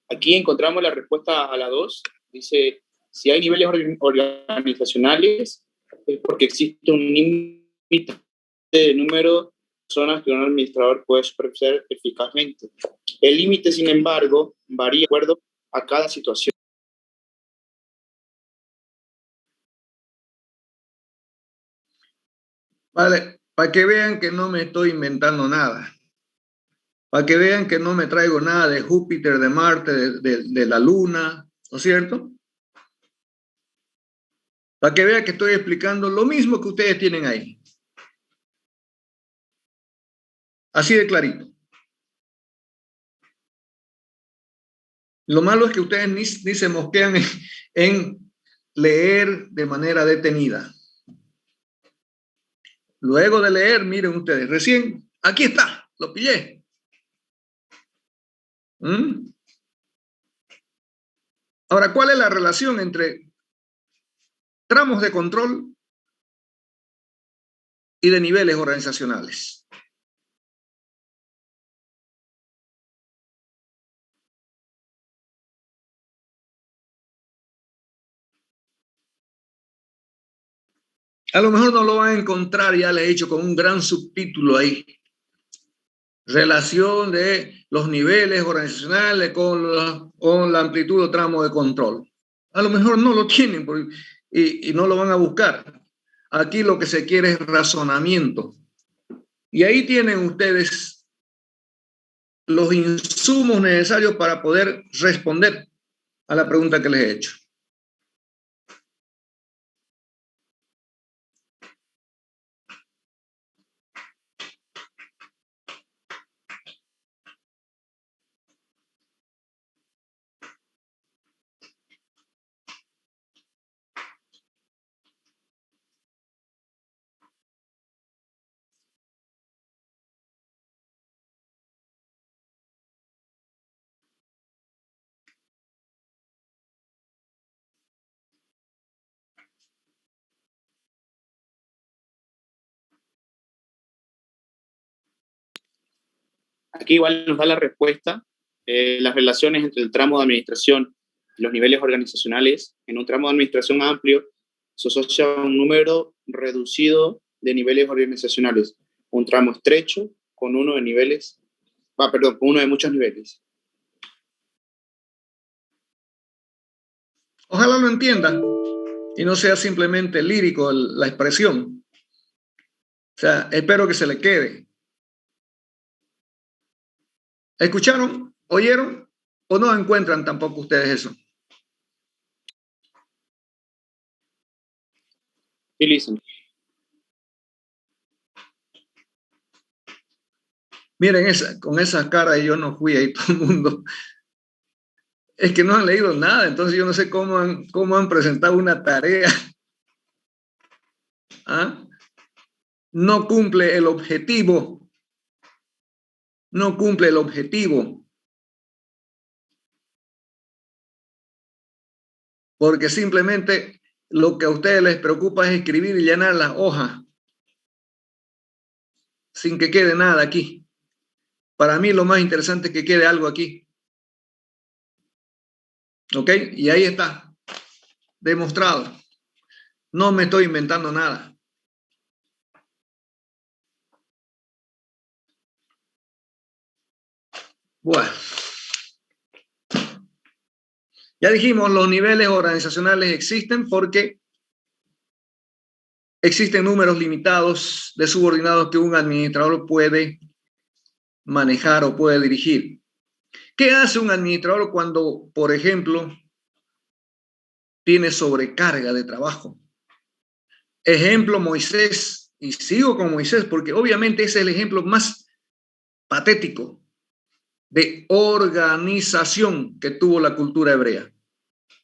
Aquí encontramos la respuesta a la 2. Dice, si hay niveles organizacionales, es porque existe un límite de número de personas que un administrador puede supervisar eficazmente. El límite, sin embargo, varía de acuerdo a cada situación. Vale, para que vean que no me estoy inventando nada. Para que vean que no me traigo nada de Júpiter, de Marte, de la Luna, ¿no es cierto? Para que vean que estoy explicando lo mismo que ustedes tienen ahí. Así de clarito. Lo malo es que ustedes ni se mosquean en leer de manera detenida. Luego de leer, miren ustedes, recién, aquí está, lo pillé. ¿Mm? Ahora, ¿cuál es la relación entre tramos de control y de niveles organizacionales? A lo mejor no lo van a encontrar, ya le he hecho con un gran subtítulo ahí. Relación de los niveles organizacionales con la amplitud o tramo de control. A lo mejor no lo tienen y no lo van a buscar. Aquí lo que se quiere es razonamiento. Y ahí tienen ustedes los insumos necesarios para poder responder a la pregunta que les he hecho. Aquí igual nos da la respuesta. Las relaciones entre el tramo de administración y los niveles organizacionales. En un tramo de administración amplio se asocia un número reducido de niveles organizacionales. Un tramo estrecho con uno de niveles, con uno de muchos niveles. Ojalá lo entienda y no sea simplemente lírico la expresión. O sea, espero que se le quede. ¿Escucharon? ¿Oyeron? ¿O no encuentran tampoco ustedes eso? Y listen. Miren, con esa cara yo no fui ahí todo el mundo. Es que no han leído nada, entonces yo no sé cómo han presentado una tarea. ¿Ah? No cumple el objetivo. No cumple el objetivo. Porque simplemente lo que a ustedes les preocupa es escribir y llenar las hojas sin que quede nada aquí. Para mí lo más interesante es que quede algo aquí. ¿Ok? Y ahí está, demostrado. No me estoy inventando nada. Bueno. Ya dijimos, los niveles organizacionales existen porque existen números limitados de subordinados que un administrador puede manejar o puede dirigir. ¿Qué hace un administrador cuando, por ejemplo, tiene sobrecarga de trabajo? Ejemplo, Moisés, y sigo con Moisés porque obviamente ese es el ejemplo más patético de organización que tuvo la cultura hebrea.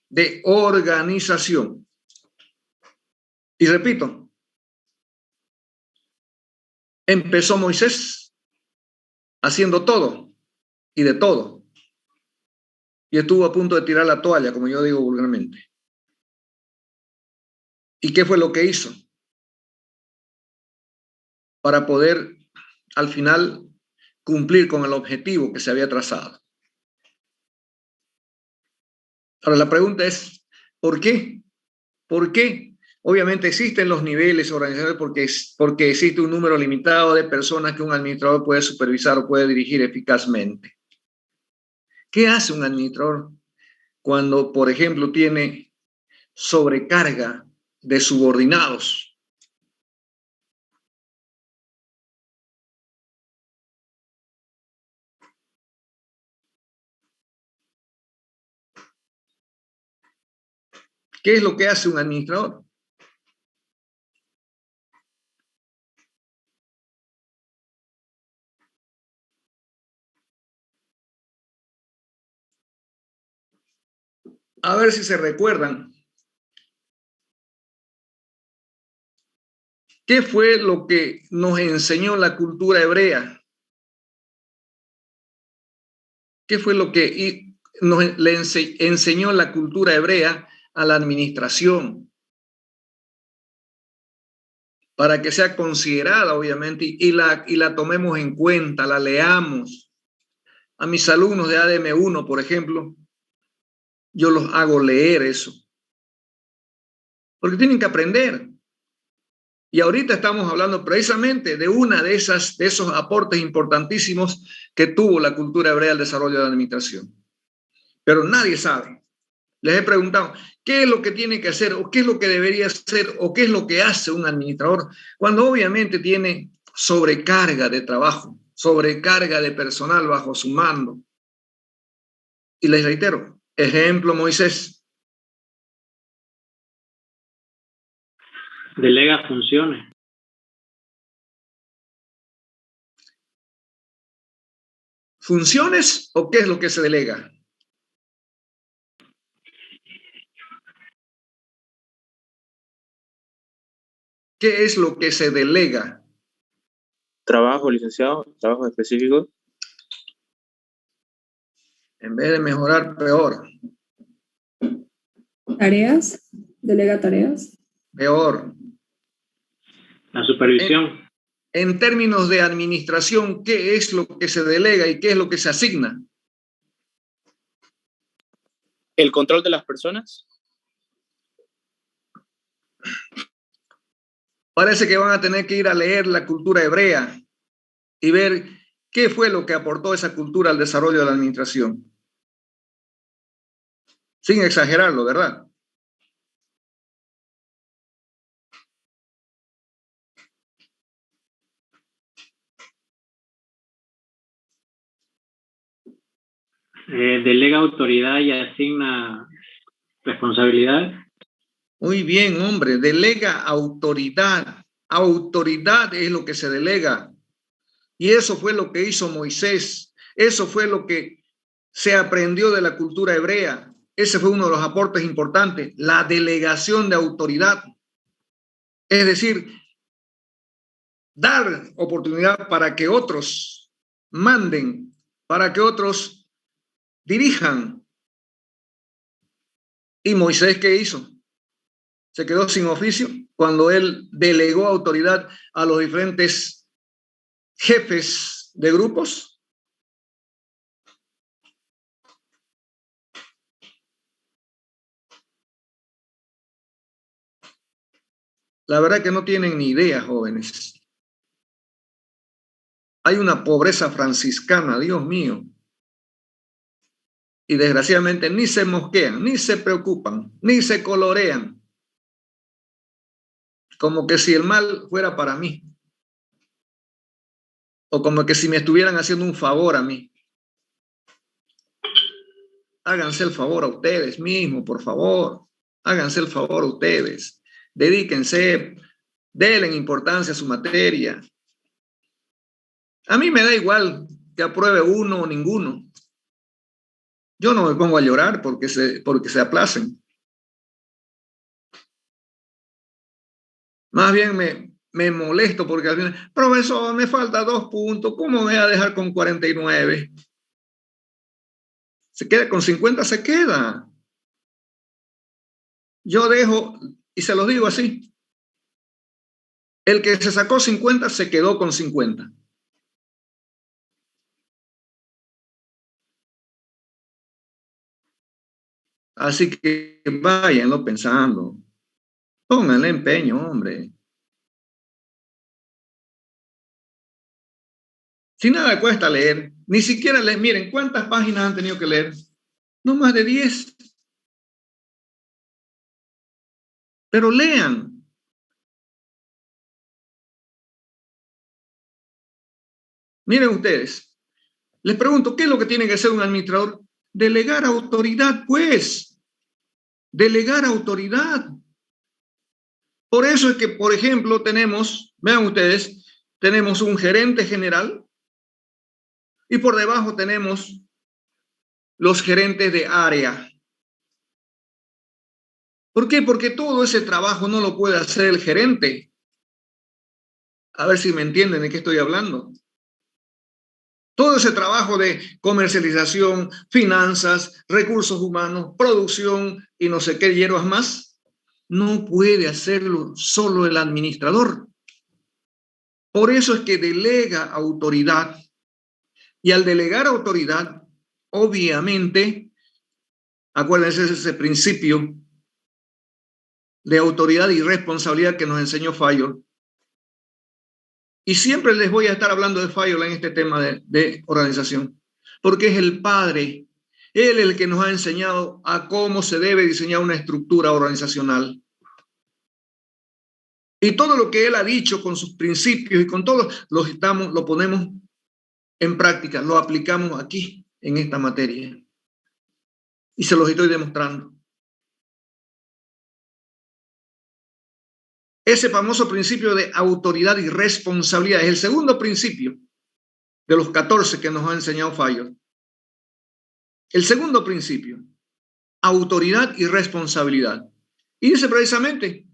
De organización. Y repito, empezó Moisés haciendo todo y de todo. Y estuvo a punto de tirar la toalla, como yo digo vulgarmente. ¿Y qué fue lo que hizo? Para poder, al final, cumplir con el objetivo que se había trazado. Ahora, la pregunta es, ¿por qué? ¿Por qué? Obviamente existen los niveles organizacionales porque existe un número limitado de personas que un administrador puede supervisar o puede dirigir eficazmente. ¿Qué hace un administrador cuando, por ejemplo, tiene sobrecarga de subordinados? ¿Qué es lo que hace un administrador? A ver si se recuerdan. ¿Qué fue lo que nos enseñó la cultura hebrea? ¿Qué fue lo que le enseñó la cultura hebrea a la administración? Para que sea considerada, obviamente, y la tomemos en cuenta, la leamos. A mis alumnos de ADM1, por ejemplo, yo los hago leer eso. Porque tienen que aprender. Y ahorita estamos hablando precisamente de una de esos aportes importantísimos que tuvo la cultura hebrea al desarrollo de la administración. Pero nadie sabe. Les he preguntado, ¿qué es lo que tiene que hacer o qué es lo que debería hacer o qué es lo que hace un administrador cuando obviamente tiene sobrecarga de trabajo, sobrecarga de personal bajo su mando? Y les reitero, ejemplo Moisés. Delega funciones. ¿Funciones o qué es lo que se delega? ¿Qué es lo que se delega? Trabajo, licenciado, trabajo específico. En vez de mejorar, peor. Tareas, delega tareas. Peor. La supervisión. en términos de administración, ¿qué es lo que se delega y qué es lo que se asigna? El control de las personas. Parece que van a tener que ir a leer la cultura hebrea y ver qué fue lo que aportó esa cultura al desarrollo de la administración. Sin exagerarlo, ¿verdad? Delega autoridad y asigna responsabilidad. Muy bien, hombre, delega autoridad. Autoridad es lo que se delega. Y eso fue lo que hizo Moisés. Eso fue lo que se aprendió de la cultura hebrea. Ese fue uno de los aportes importantes, la delegación de autoridad. Es decir, dar oportunidad para que otros manden, para que otros dirijan. ¿Y Moisés qué hizo? Se quedó sin oficio cuando él delegó autoridad a los diferentes jefes de grupos. La verdad que no tienen ni idea, jóvenes. Hay una pobreza franciscana, Dios mío. Y desgraciadamente ni se mosquean, ni se preocupan, ni se colorean. Como que si el mal fuera para mí. O como que si me estuvieran haciendo un favor a mí. Háganse el favor a ustedes mismos, por favor. Háganse el favor a ustedes. Dedíquense, denle importancia a su materia. A mí me da igual que apruebe uno o ninguno. Yo no me pongo a llorar porque se aplacen. Más bien me molesto porque al final, profesor, me falta 2 puntos. ¿Cómo me voy a dejar con 49? Se queda con 50, se queda. Yo dejo, y se los digo así, el que se sacó 50 se quedó con 50. Así que váyanlo pensando. Pónganle empeño, hombre. Si nada cuesta leer, ni siquiera leer, miren, ¿cuántas páginas han tenido que leer? No más de 10. Pero lean. Miren ustedes, les pregunto, ¿qué es lo que tiene que hacer un administrador? Delegar autoridad, pues. Delegar autoridad. Por eso es que, por ejemplo, tenemos, vean ustedes, tenemos un gerente general y por debajo tenemos los gerentes de área. ¿Por qué? Porque todo ese trabajo no lo puede hacer el gerente. A ver si me entienden de qué estoy hablando. Todo ese trabajo de comercialización, finanzas, recursos humanos, producción y no sé qué hierbas más, no puede hacerlo solo el administrador. Por eso es que delega autoridad. Y al delegar autoridad, obviamente, acuérdense de ese principio de autoridad y responsabilidad que nos enseñó Fayol. Y siempre les voy a estar hablando de Fayol en este tema de organización, porque es el padre, él es el que nos ha enseñado a cómo se debe diseñar una estructura organizacional. Y todo lo que él ha dicho con sus principios y con todo, lo ponemos en práctica, lo aplicamos aquí, en esta materia. Y se los estoy demostrando. Ese famoso principio de autoridad y responsabilidad es el segundo principio de los 14 que nos ha enseñado Fayol. El segundo principio, autoridad y responsabilidad. Y dice precisamente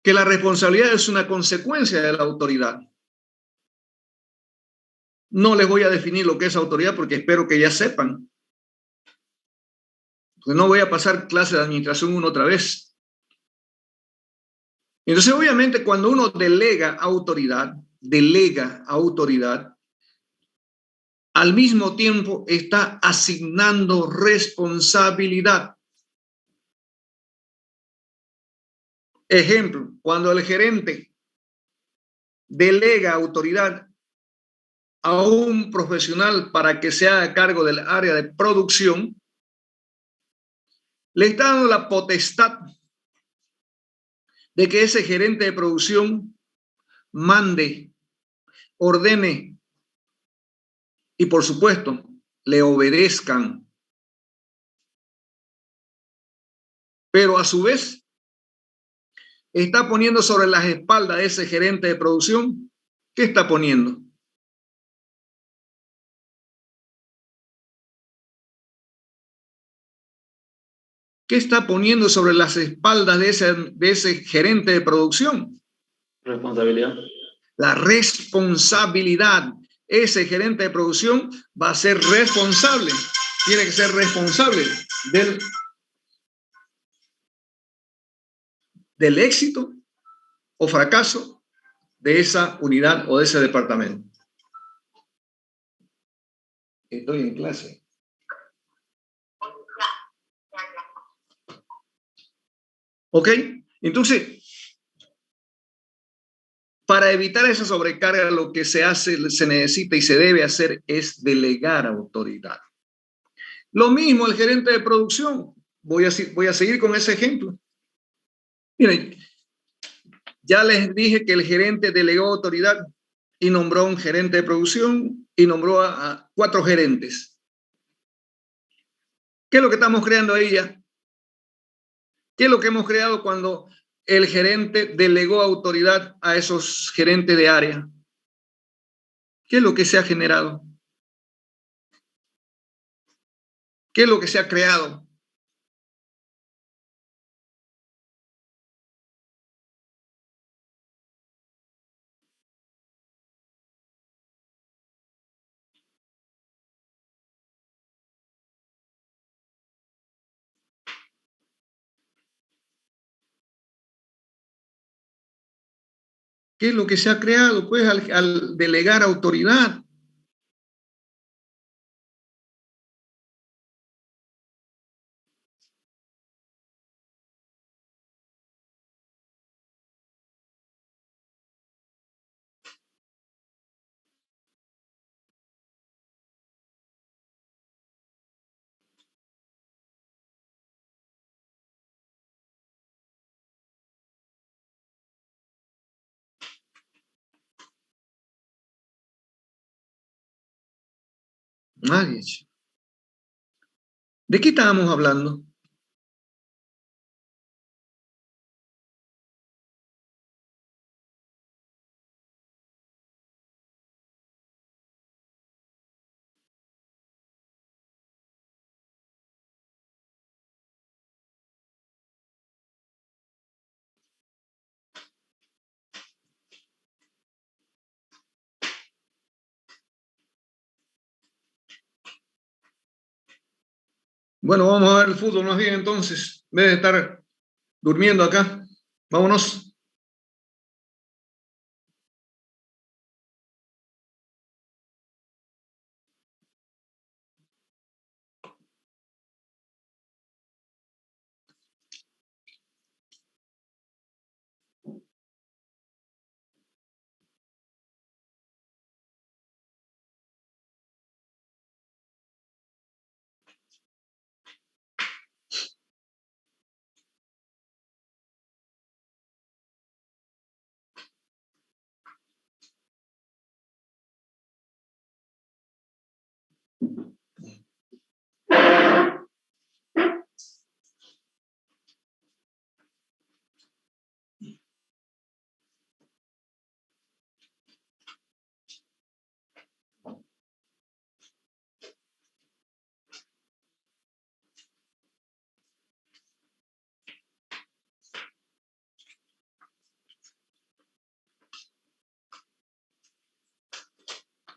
que la responsabilidad es una consecuencia de la autoridad. No les voy a definir lo que es autoridad porque espero que ya sepan. Porque no voy a pasar clase de administración una otra vez. Entonces, obviamente, cuando uno delega autoridad, delega autoridad, al mismo tiempo está asignando responsabilidad. Ejemplo, cuando el gerente delega autoridad a un profesional para que se haga cargo del área de producción, le está dando la potestad de que ese gerente de producción mande, ordene y, por supuesto, le obedezcan. Pero a su vez, está poniendo sobre las espaldas de ese gerente de producción, ¿qué está poniendo? ¿Qué está poniendo sobre las espaldas de ese gerente de producción? Responsabilidad. La responsabilidad. Ese gerente de producción va a ser responsable, tiene que ser responsable del éxito o fracaso de esa unidad o de ese departamento. Estoy en clase. ¿Ok? Entonces, para evitar esa sobrecarga, lo que se hace, se necesita y se debe hacer es delegar autoridad. Lo mismo el gerente de producción. Voy a seguir con ese ejemplo. Miren, ya les dije que el gerente delegó autoridad y nombró a un gerente de producción y nombró a 4 gerentes. ¿Qué es lo que estamos creando ahí ya? ¿Qué es lo que hemos creado cuando el gerente delegó autoridad a esos gerentes de área? ¿Qué es lo que se ha generado? ¿Qué es lo que se ha creado? ¿Qué es lo que se ha creado? Pues al delegar autoridad. Nadie. ¿De qué estábamos hablando? Bueno, vamos a ver el fútbol más bien entonces, en vez de estar durmiendo acá. Vámonos.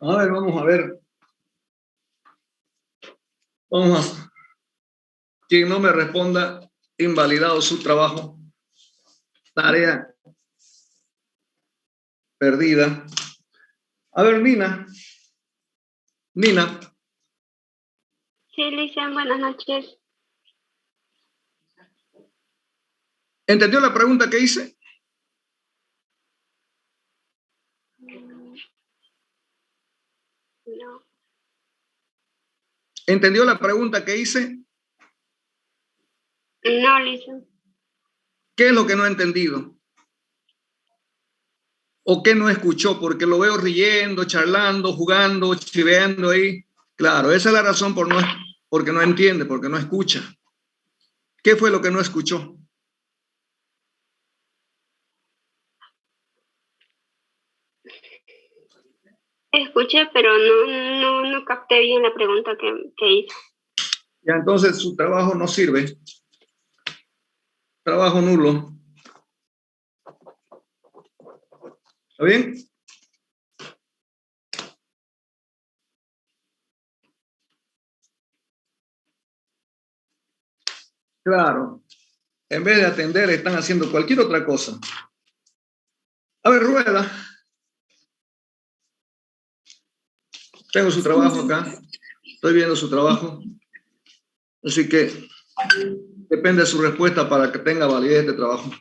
A ver, vamos a ver. Vamos a... Quien no me responda, invalidado su trabajo. Tarea perdida. A ver, Nina. Nina. Sí, Lisian, buenas noches. ¿Entendió la pregunta que hice? No. ¿Entendió la pregunta que hice? No, Lisian. ¿Qué es lo que no ha entendido? ¿O qué no escuchó? Porque lo veo riendo, charlando, jugando, chiveando ahí. Claro, esa es la razón porque no entiende, porque no escucha. ¿Qué fue lo que no escuchó? Escuché, pero no capté bien la pregunta que hizo. Ya entonces su trabajo no sirve. Trabajo nulo. ¿Está bien? Claro. En vez de atender, están haciendo cualquier otra cosa. A ver, Rueda. Tengo su trabajo acá. Estoy viendo su trabajo. Así que depende de su respuesta para que tenga validez este trabajo.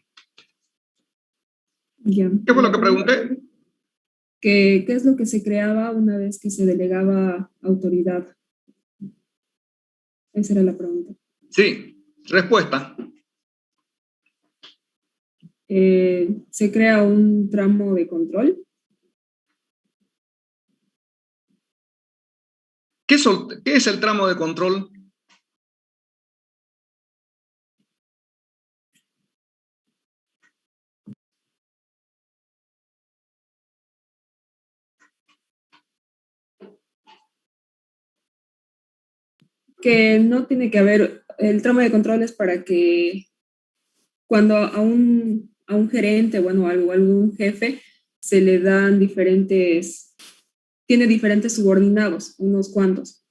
Ya. ¿Qué fue lo que pregunté? ¿Qué es lo que se creaba una vez que se delegaba autoridad? Esa era la pregunta. Sí, respuesta. Se crea un tramo de control. ¿Qué es el tramo de control? Que no tiene que haber, el tramo de control es para que cuando a un gerente, bueno, a algún jefe, se le dan tiene diferentes subordinados, unos cuantos,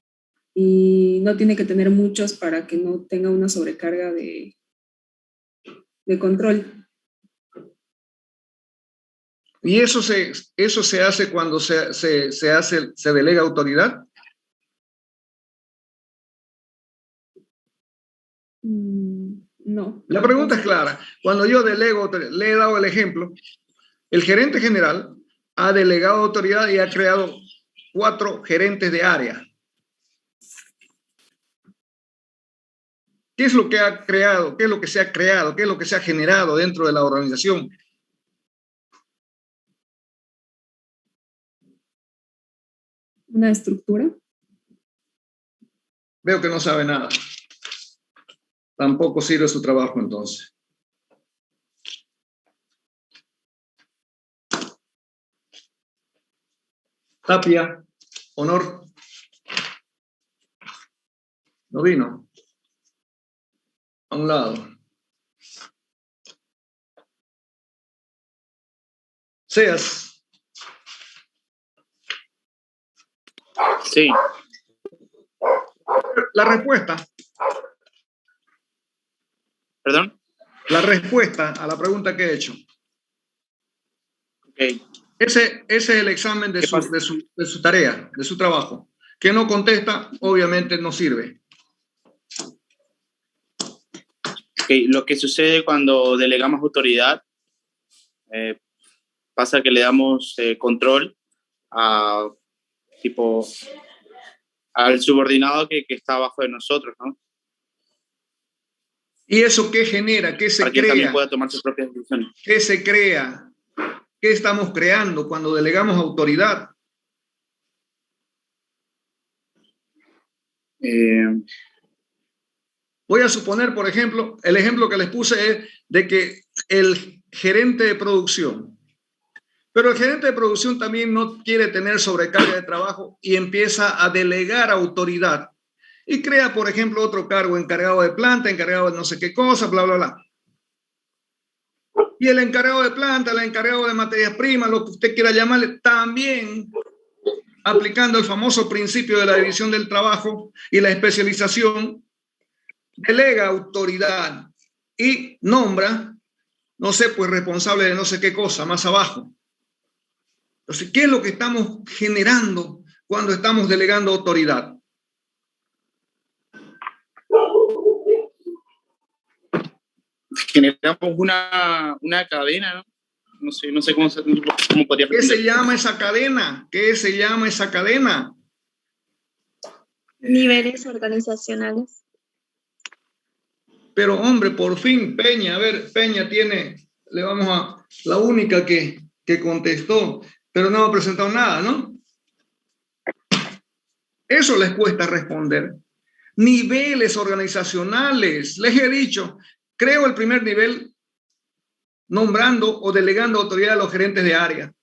y no tiene que tener muchos para que no tenga una sobrecarga de control. ¿Y eso se hace cuando se delega autoridad? No. La pregunta es clara. Cuando yo delego, le he dado el ejemplo, el gerente general ha delegado autoridad y ha creado 4 gerentes de área. ¿Qué es lo que ha creado? ¿Qué es lo que se ha creado? ¿Qué es lo que se ha generado dentro de la organización? Una estructura. Veo que no sabe nada. Tampoco sirve su trabajo entonces. Tapia, Honor. No vino. A un lado. Seas. Sí. La respuesta. ¿Perdón? La respuesta a la pregunta que he hecho. Ok. Ese es el examen de su tarea, de su trabajo. Que no contesta, obviamente no sirve. Okay. Lo que sucede cuando delegamos autoridad, pasa que le damos control a, al subordinado que está abajo de nosotros, ¿no? ¿Y eso qué genera? ¿Qué se Para que crea? también pueda tomar sus propias decisiones. ¿Qué se crea? ¿Qué estamos creando cuando delegamos autoridad? Voy a suponer, por ejemplo, el ejemplo que les puse es de que el gerente de producción, pero el gerente de producción también no quiere tener sobrecarga de trabajo y empieza a delegar autoridad y crea, por ejemplo, otro cargo, encargado de planta, encargado de no sé qué cosa, bla, bla, bla. Y el encargado de planta, el encargado de materias primas, lo que usted quiera llamarle, también aplicando el famoso principio de la división del trabajo y la especialización, delega autoridad y nombra, no sé, pues responsable de no sé qué cosa más abajo. Entonces, ¿qué es lo que estamos generando cuando estamos delegando autoridad? Generamos una cadena, ¿no? No sé cómo podría ¿Qué se llama esa cadena? ¿Qué se llama esa cadena? Niveles organizacionales. Pero hombre, por fin, Peña, a ver, Peña le vamos a, la única que contestó, pero no ha presentado nada, ¿no? Eso les cuesta responder. Niveles organizacionales, les he dicho, creo el primer nivel nombrando o delegando autoridad a los gerentes de área.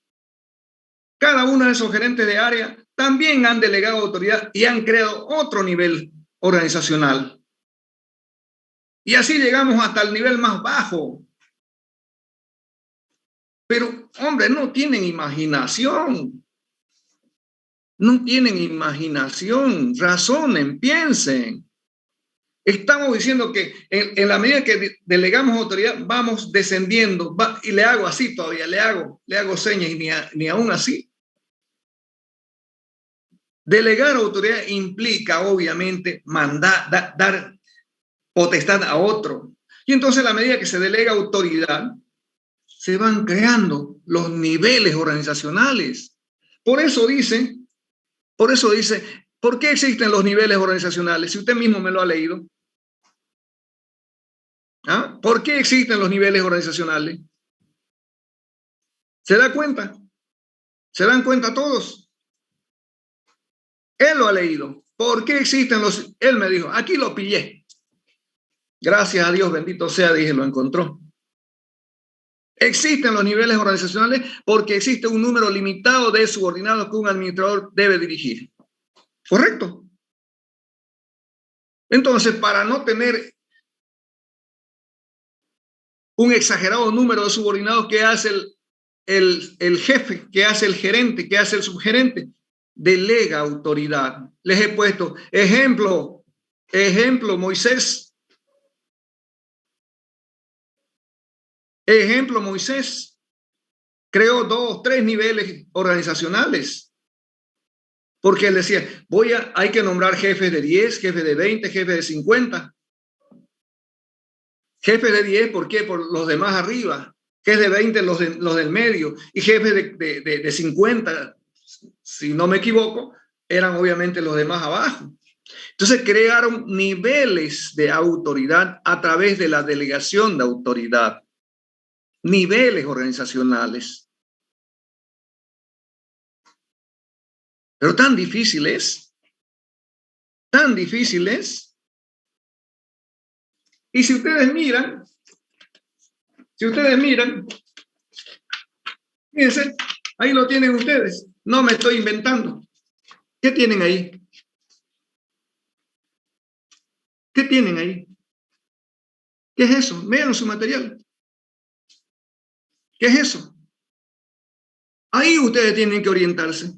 Cada uno de esos gerentes de área también han delegado autoridad y han creado otro nivel organizacional. Y así llegamos hasta el nivel más bajo. Pero, hombre, no tienen imaginación. No tienen imaginación. Razonen, piensen. Estamos diciendo que en la medida que delegamos autoridad, vamos descendiendo. Y le hago así todavía, le hago señas y ni aún así. Delegar autoridad implica, obviamente, dar potestad a otro. Y entonces, a la medida que se delega autoridad, se van creando los niveles organizacionales. Por eso dice, ¿por qué existen los niveles organizacionales? Si usted mismo me lo ha leído. ¿Ah? ¿Por qué existen los niveles organizacionales? ¿Se da cuenta? ¿Se dan cuenta todos? Él lo ha leído. ¿Por qué existen los? Él me dijo, aquí lo pillé. Gracias a Dios, bendito sea, dije, lo encontró. Existen los niveles organizacionales porque existe un número limitado de subordinados que un administrador debe dirigir. ¿Correcto? Entonces, para no tener un exagerado número de subordinados, ¿qué hace el jefe? ¿Qué hace el gerente? ¿Qué hace el subgerente? Delega autoridad. Les he puesto ejemplo, Moisés. Ejemplo, Moisés creó 2, 3 niveles organizacionales. Porque él decía, hay que nombrar jefes de 10, jefes de 20, jefes de 50. Jefes de 10, ¿por qué? Por los demás arriba. Jefes de 20, los del medio. Y jefes de 50, si no me equivoco, eran obviamente los demás abajo. Entonces crearon niveles de autoridad a través de la delegación de autoridad. Niveles organizacionales. Pero tan difícil es. Y si ustedes miran, fíjense, ahí lo tienen ustedes. No me estoy inventando. ¿Qué tienen ahí? ¿Qué tienen ahí? ¿Qué es eso? Vean su material. ¿Qué es eso? Ahí ustedes tienen que orientarse.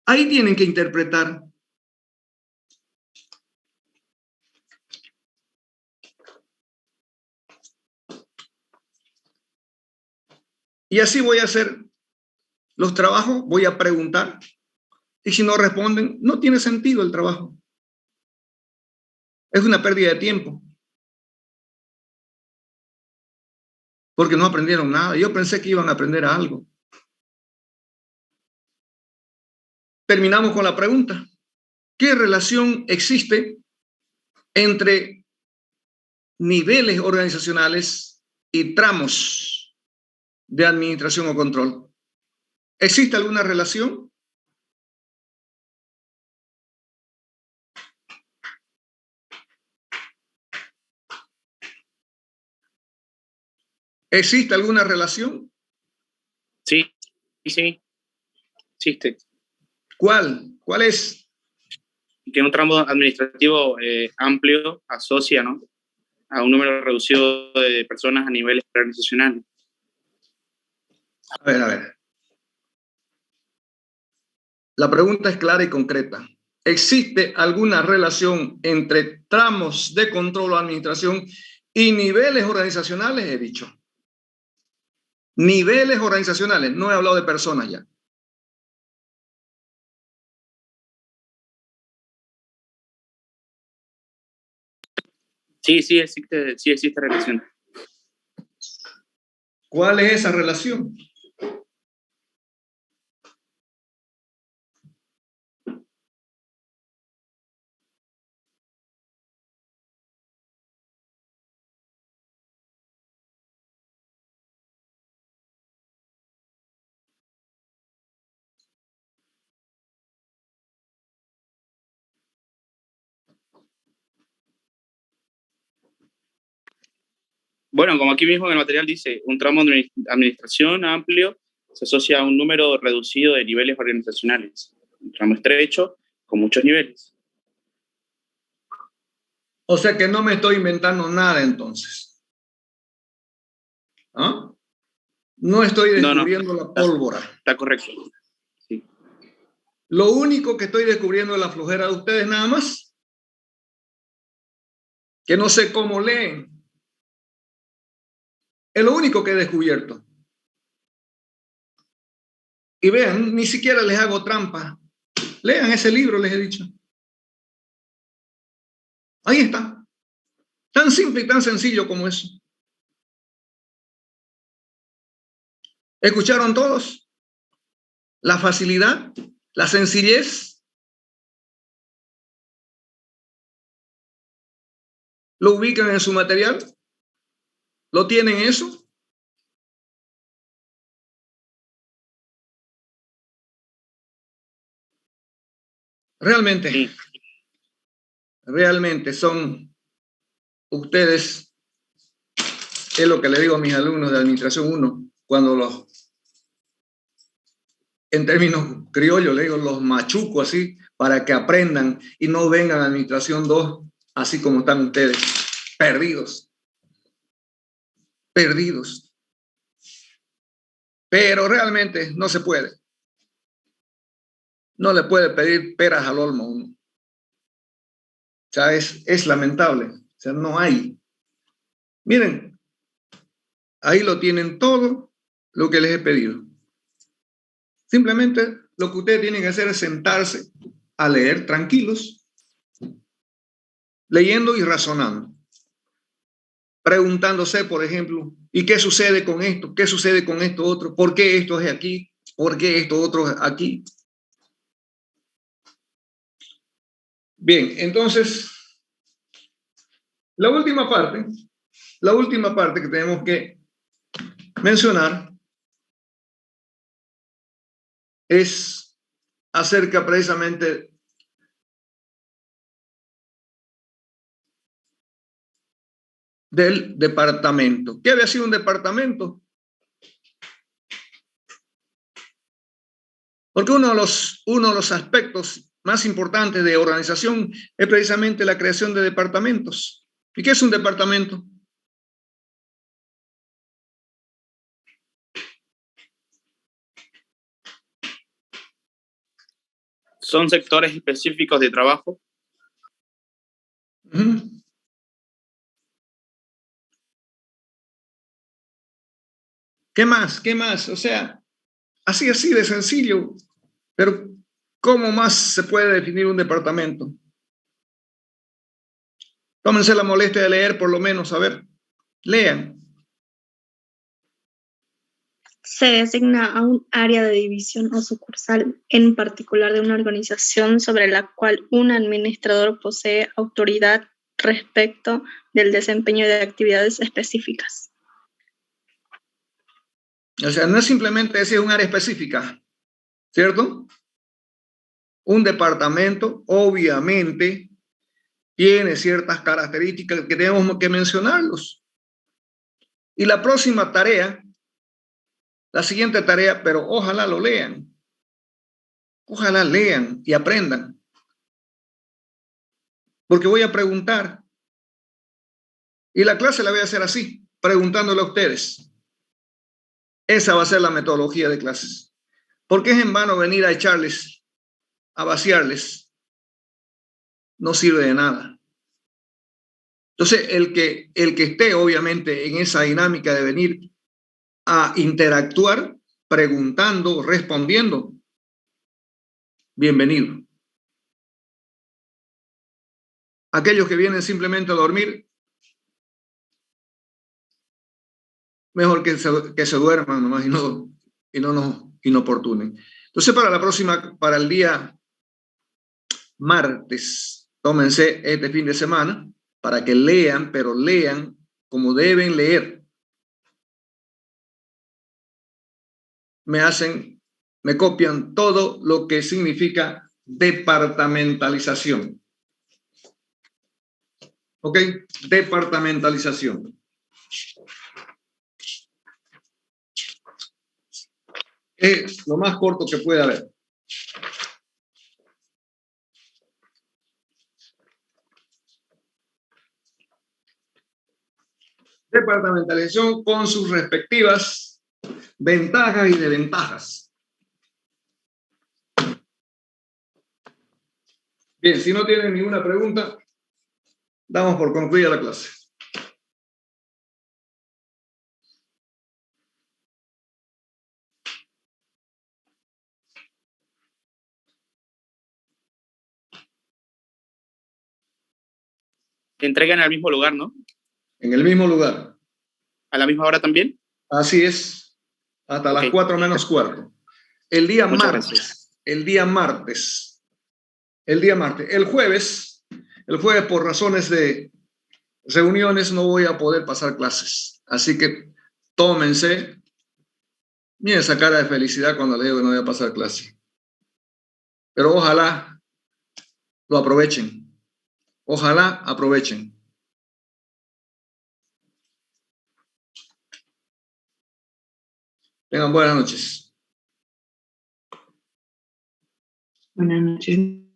Ahí tienen que interpretar. Y así voy a hacer los trabajos, voy a preguntar. Y si no responden, no tiene sentido el trabajo. Es una pérdida de tiempo. Porque no aprendieron nada. Yo pensé que iban a aprender algo. Terminamos con la pregunta. ¿Qué relación existe entre niveles organizacionales y tramos de administración o control? ¿Existe alguna relación? ¿Existe alguna relación? Sí, existe. ¿Cuál? ¿Cuál es? Que un tramo administrativo amplio asocia, ¿no?, a un número reducido de personas a niveles organizacionales. A ver. La pregunta es clara y concreta. ¿Existe alguna relación entre tramos de control o administración y niveles organizacionales? He dicho. Niveles organizacionales, no he hablado de personas ya. Sí existe relación. ¿Cuál es esa relación? Bueno, como aquí mismo en el material dice, un tramo de administración amplio se asocia a un número reducido de niveles organizacionales. Un tramo estrecho con muchos niveles. O sea que no me estoy inventando nada entonces. ¿Ah? No estoy descubriendo la pólvora. Está correcto. Sí. Lo único que estoy descubriendo es la flojera de ustedes nada más. Que no sé cómo leen. Es lo único que he descubierto. Y vean, ni siquiera les hago trampa. Lean ese libro, les he dicho. Ahí está. Tan simple y tan sencillo como eso. ¿Escucharon todos? La facilidad, la sencillez. ¿Lo ubican en su material? ¿Lo tienen eso? Realmente son ustedes, es lo que le digo a mis alumnos de Administración 1, cuando en términos criollos, le digo, los machuco así, para que aprendan y no vengan a Administración 2, así como están ustedes, perdidos. Perdidos. Pero realmente no se puede. No le puede pedir peras al olmo a uno. O sea, es lamentable. O sea, no hay. Miren, ahí lo tienen todo lo que les he pedido. Simplemente lo que ustedes tienen que hacer es sentarse a leer tranquilos, leyendo y razonando. Preguntándose, por ejemplo, ¿y qué sucede con esto? ¿Qué sucede con esto otro? ¿Por qué esto es aquí? ¿Por qué esto otro es aquí? Bien, entonces, la última parte que tenemos que mencionar es acerca precisamente del departamento. ¿Qué había sido un departamento? Porque uno de los aspectos más importantes de organización es precisamente la creación de departamentos. ¿Y qué es un departamento? Son sectores específicos de trabajo. ¿Qué más? ¿Qué más? O sea, así de sencillo. Pero, ¿cómo más se puede definir un departamento? Tómense la molestia de leer, por lo menos, a ver, lean. Se designa a un área de división o sucursal en particular de una organización sobre la cual un administrador posee autoridad respecto del desempeño de actividades específicas. O sea, no es simplemente decir un área específica, ¿cierto? Un departamento, obviamente, tiene ciertas características que tenemos que mencionarlos. Y la próxima tarea, la siguiente tarea, pero ojalá lo lean. Ojalá lean y aprendan. Porque voy a preguntar. Y la clase la voy a hacer así, preguntándole a ustedes. Esa va a ser la metodología de clases. Porque es en vano venir a echarles, a vaciarles. No sirve de nada. Entonces, el que esté obviamente en esa dinámica de venir a interactuar, preguntando, respondiendo, bienvenido. Aquellos que vienen simplemente a dormir, mejor que se duerman nomás y no nos inoportunen. Entonces, para el día martes, tómense este fin de semana para que lean, pero lean como deben leer. Me copian todo lo que significa departamentalización. ¿Ok? Departamentalización. Es lo más corto que puede haber. Departamentalización con sus respectivas ventajas y desventajas. Bien, si no tienen ninguna pregunta, damos por concluida la clase. Te entregan al mismo lugar, ¿no? En el mismo lugar. ¿A la misma hora también? Así es. Hasta las 4 menos cuarto. El día martes. El jueves, por razones de reuniones, no voy a poder pasar clases. Así que tómense. Miren esa cara de felicidad cuando le digo que no voy a pasar clase. Pero ojalá lo aprovechen. Ojalá aprovechen. Tengan buenas noches. Buenas noches.